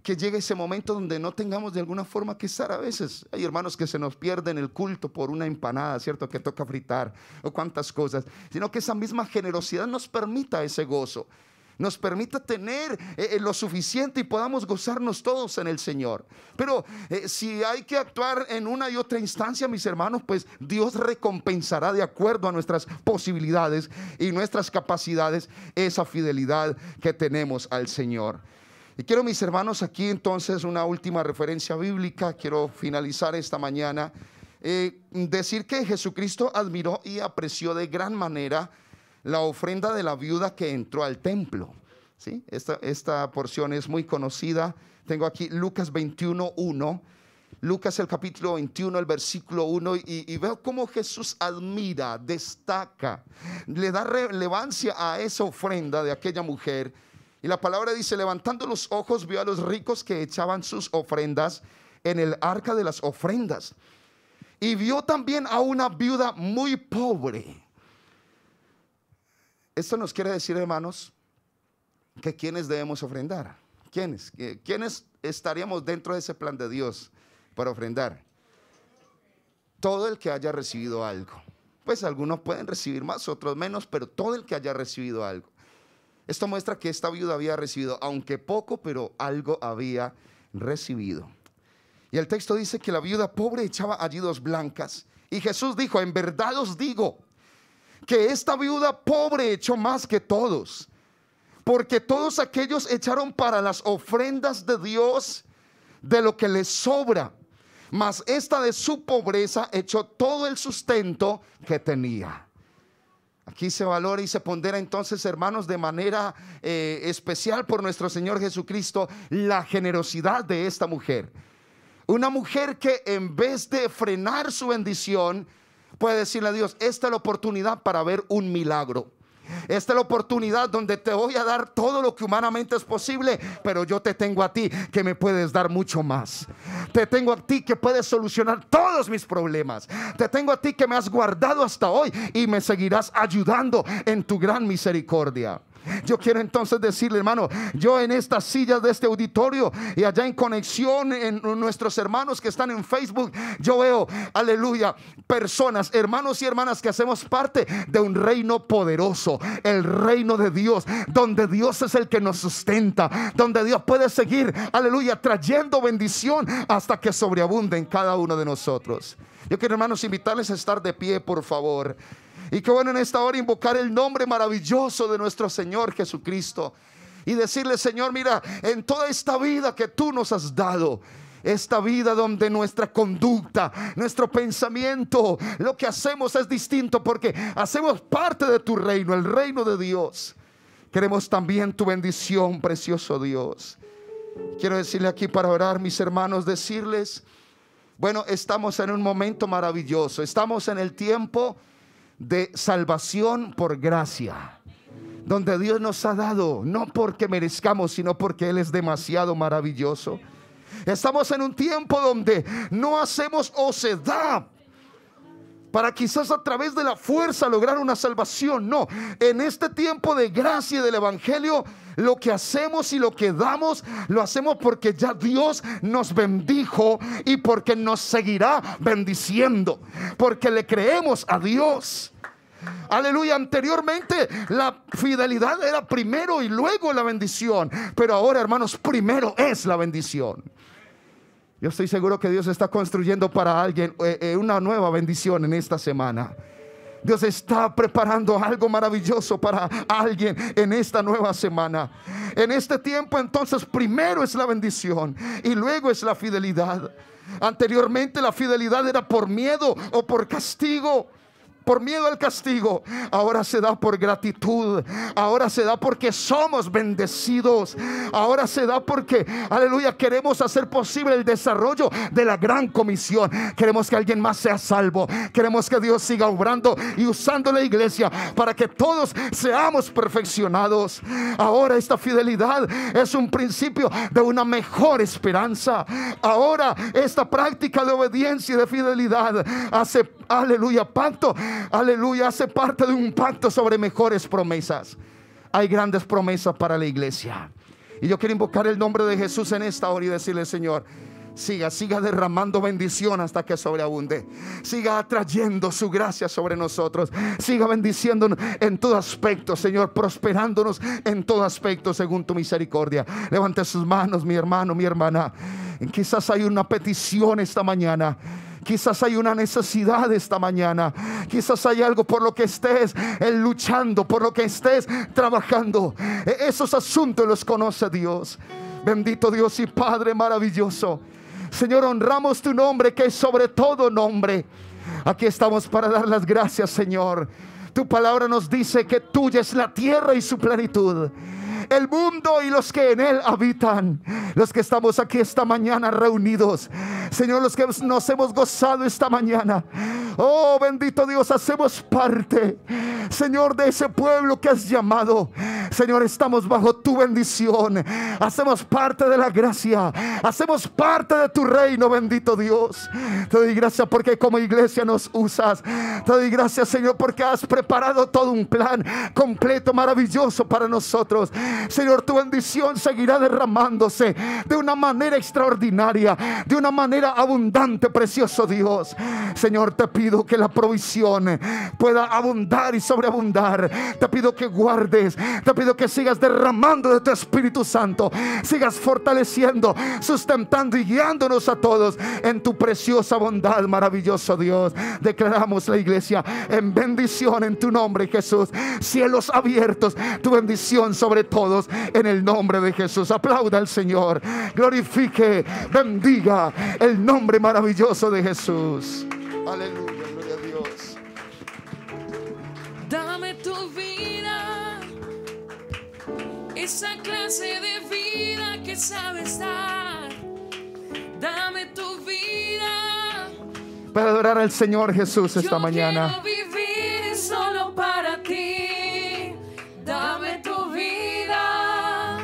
que llegue ese momento donde no tengamos de alguna forma que estar. A veces hay hermanos que se nos pierden el culto por una empanada, ¿cierto?, que toca fritar, o cuantas cosas. Sino que esa misma generosidad nos permita ese gozo, nos permita tener lo suficiente y podamos gozarnos todos en el Señor. Pero si hay que actuar en una y otra instancia, mis hermanos, pues Dios recompensará de acuerdo a nuestras posibilidades y nuestras capacidades esa fidelidad que tenemos al Señor. Y quiero, mis hermanos, aquí entonces una última referencia bíblica. Quiero finalizar esta mañana, decir que Jesucristo admiró y apreció de gran manera la ofrenda de la viuda que entró al templo, ¿sí? Esta porción es muy conocida. Tengo aquí Lucas 21:1. Lucas el capítulo 21, el versículo 1, y veo cómo Jesús admira, destaca, le da relevancia a esa ofrenda de aquella mujer. Y la palabra dice: levantando los ojos vio a los ricos que echaban sus ofrendas en el arca de las ofrendas, y vio también a una viuda muy pobre. Esto nos quiere decir, hermanos, que ¿quiénes debemos ofrendar? ¿Quiénes estaríamos dentro de ese plan de Dios para ofrendar? Todo el que haya recibido algo. Pues algunos pueden recibir más, otros menos, pero todo el que haya recibido algo. Esto muestra que esta viuda había recibido, aunque poco, pero algo había recibido. Y el texto dice que la viuda pobre echaba allí 2 blancas. Y Jesús dijo: en verdad os digo que esta viuda pobre echó más que todos, porque todos aquellos echaron para las ofrendas de Dios de lo que les sobra, mas esta de su pobreza echó todo el sustento que tenía. Aquí se valora y se pondera entonces, hermanos, de manera especial por nuestro Señor Jesucristo, la generosidad de esta mujer. Una mujer que en vez de frenar su bendición, puede decirle a Dios: esta es la oportunidad para ver un milagro. Esta es la oportunidad donde te voy a dar todo lo que humanamente es posible, pero yo te tengo a ti que me puedes dar mucho más. Te tengo a ti que puedes solucionar todos mis problemas. Te tengo a ti que me has guardado hasta hoy y me seguirás ayudando en tu gran misericordia. Yo quiero entonces decirle, hermano, yo en estas sillas de este auditorio y allá en conexión, en nuestros hermanos que están en Facebook, yo veo, aleluya, personas, hermanos y hermanas que hacemos parte de un reino poderoso, el reino de Dios, donde Dios es el que nos sustenta, donde Dios puede seguir, aleluya, trayendo bendición hasta que sobreabunde en cada uno de nosotros. Yo quiero, hermanos, invitarles a estar de pie, por favor. Y qué bueno en esta hora invocar el nombre maravilloso de nuestro Señor Jesucristo y decirle: Señor, mira, en toda esta vida que tú nos has dado, esta vida donde nuestra conducta, nuestro pensamiento, lo que hacemos es distinto porque hacemos parte de tu reino, el reino de Dios. Queremos también tu bendición, precioso Dios. Quiero decirle aquí para orar, mis hermanos, decirles: bueno, estamos en un momento maravilloso, estamos en el tiempo de salvación por gracia, donde Dios nos ha dado, no porque merezcamos, sino porque Él es demasiado maravilloso. Estamos en un tiempo donde no hacemos o se da para quizás a través de la fuerza lograr una salvación. No, en este tiempo de gracia y del evangelio, lo que hacemos y lo que damos, lo hacemos porque ya Dios nos bendijo y porque nos seguirá bendiciendo, porque le creemos a Dios. Aleluya, anteriormente la fidelidad era primero y luego la bendición, pero ahora, hermanos, primero es la bendición. Yo estoy seguro que Dios está construyendo para alguien una nueva bendición en esta semana. Dios está preparando algo maravilloso para alguien en esta nueva semana. En este tiempo, entonces, primero es la bendición y luego es la fidelidad. Anteriormente la fidelidad era por miedo o por castigo. Por miedo al castigo. Ahora se da por gratitud. Ahora se da porque somos bendecidos. Ahora se da porque, aleluya, queremos hacer posible el desarrollo de la gran comisión. Queremos que alguien más sea salvo. Queremos que Dios siga obrando y usando la iglesia para que todos seamos perfeccionados. Ahora esta fidelidad es un principio de una mejor esperanza. Ahora esta práctica de obediencia y de fidelidad hace, aleluya, pacto. Aleluya, hace parte de un pacto sobre mejores promesas. Hay grandes promesas para la iglesia. Y yo quiero invocar el nombre de Jesús en esta hora y decirle: Señor, siga derramando bendición hasta que sobreabunde. Siga atrayendo su gracia sobre nosotros. Siga bendiciéndonos en todo aspecto, Señor, prosperándonos en todo aspecto según tu misericordia. Levante sus manos, mi hermano, mi hermana. Quizás hay una petición esta mañana. Quizás hay una necesidad esta mañana. Quizás hay algo por lo que estés luchando, por lo que estés trabajando. Esos asuntos los conoce Dios. Bendito Dios y Padre maravilloso. Señor, honramos tu nombre, que es sobre todo nombre. Aquí estamos para dar las gracias, Señor. Tu palabra nos dice que tuya es la tierra y su plenitud, el mundo y los que en él habitan. Los que estamos aquí esta mañana reunidos, Señor, los que nos hemos gozado esta mañana, oh bendito Dios, hacemos parte, Señor, de ese pueblo que has llamado. Señor, estamos bajo tu bendición. Hacemos parte de la gracia. Hacemos parte de tu reino, bendito Dios. Te doy gracias porque como iglesia nos usas. Te doy gracias, Señor, porque has preparado todo un plan completo, maravilloso para nosotros. Señor, tu bendición seguirá derramándose de una manera extraordinaria, de una manera abundante, precioso Dios. Señor, te pido que la provisión pueda abundar y sobreabundar. Te pido que guardes, te pido que sigas derramando de tu Espíritu Santo, sigas fortaleciendo, sustentando y guiándonos a todos en tu preciosa bondad, maravilloso Dios. Declaramos la iglesia en bendición en tu nombre, Jesús. Cielos abiertos, tu bendición sobre todos en el nombre de Jesús. Aplauda al Señor, glorifique, bendiga el nombre maravilloso de Jesús. Aleluya, gloria a Dios. Dame tu vida, esa clase de vida que sabes dar. Dame tu vida Para adorar al Señor Jesús esta mañana. Yo quiero vivir solo para ti. Dame tu vida,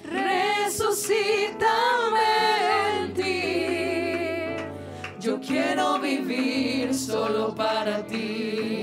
resucítame en ti. Yo quiero vivir solo para ti.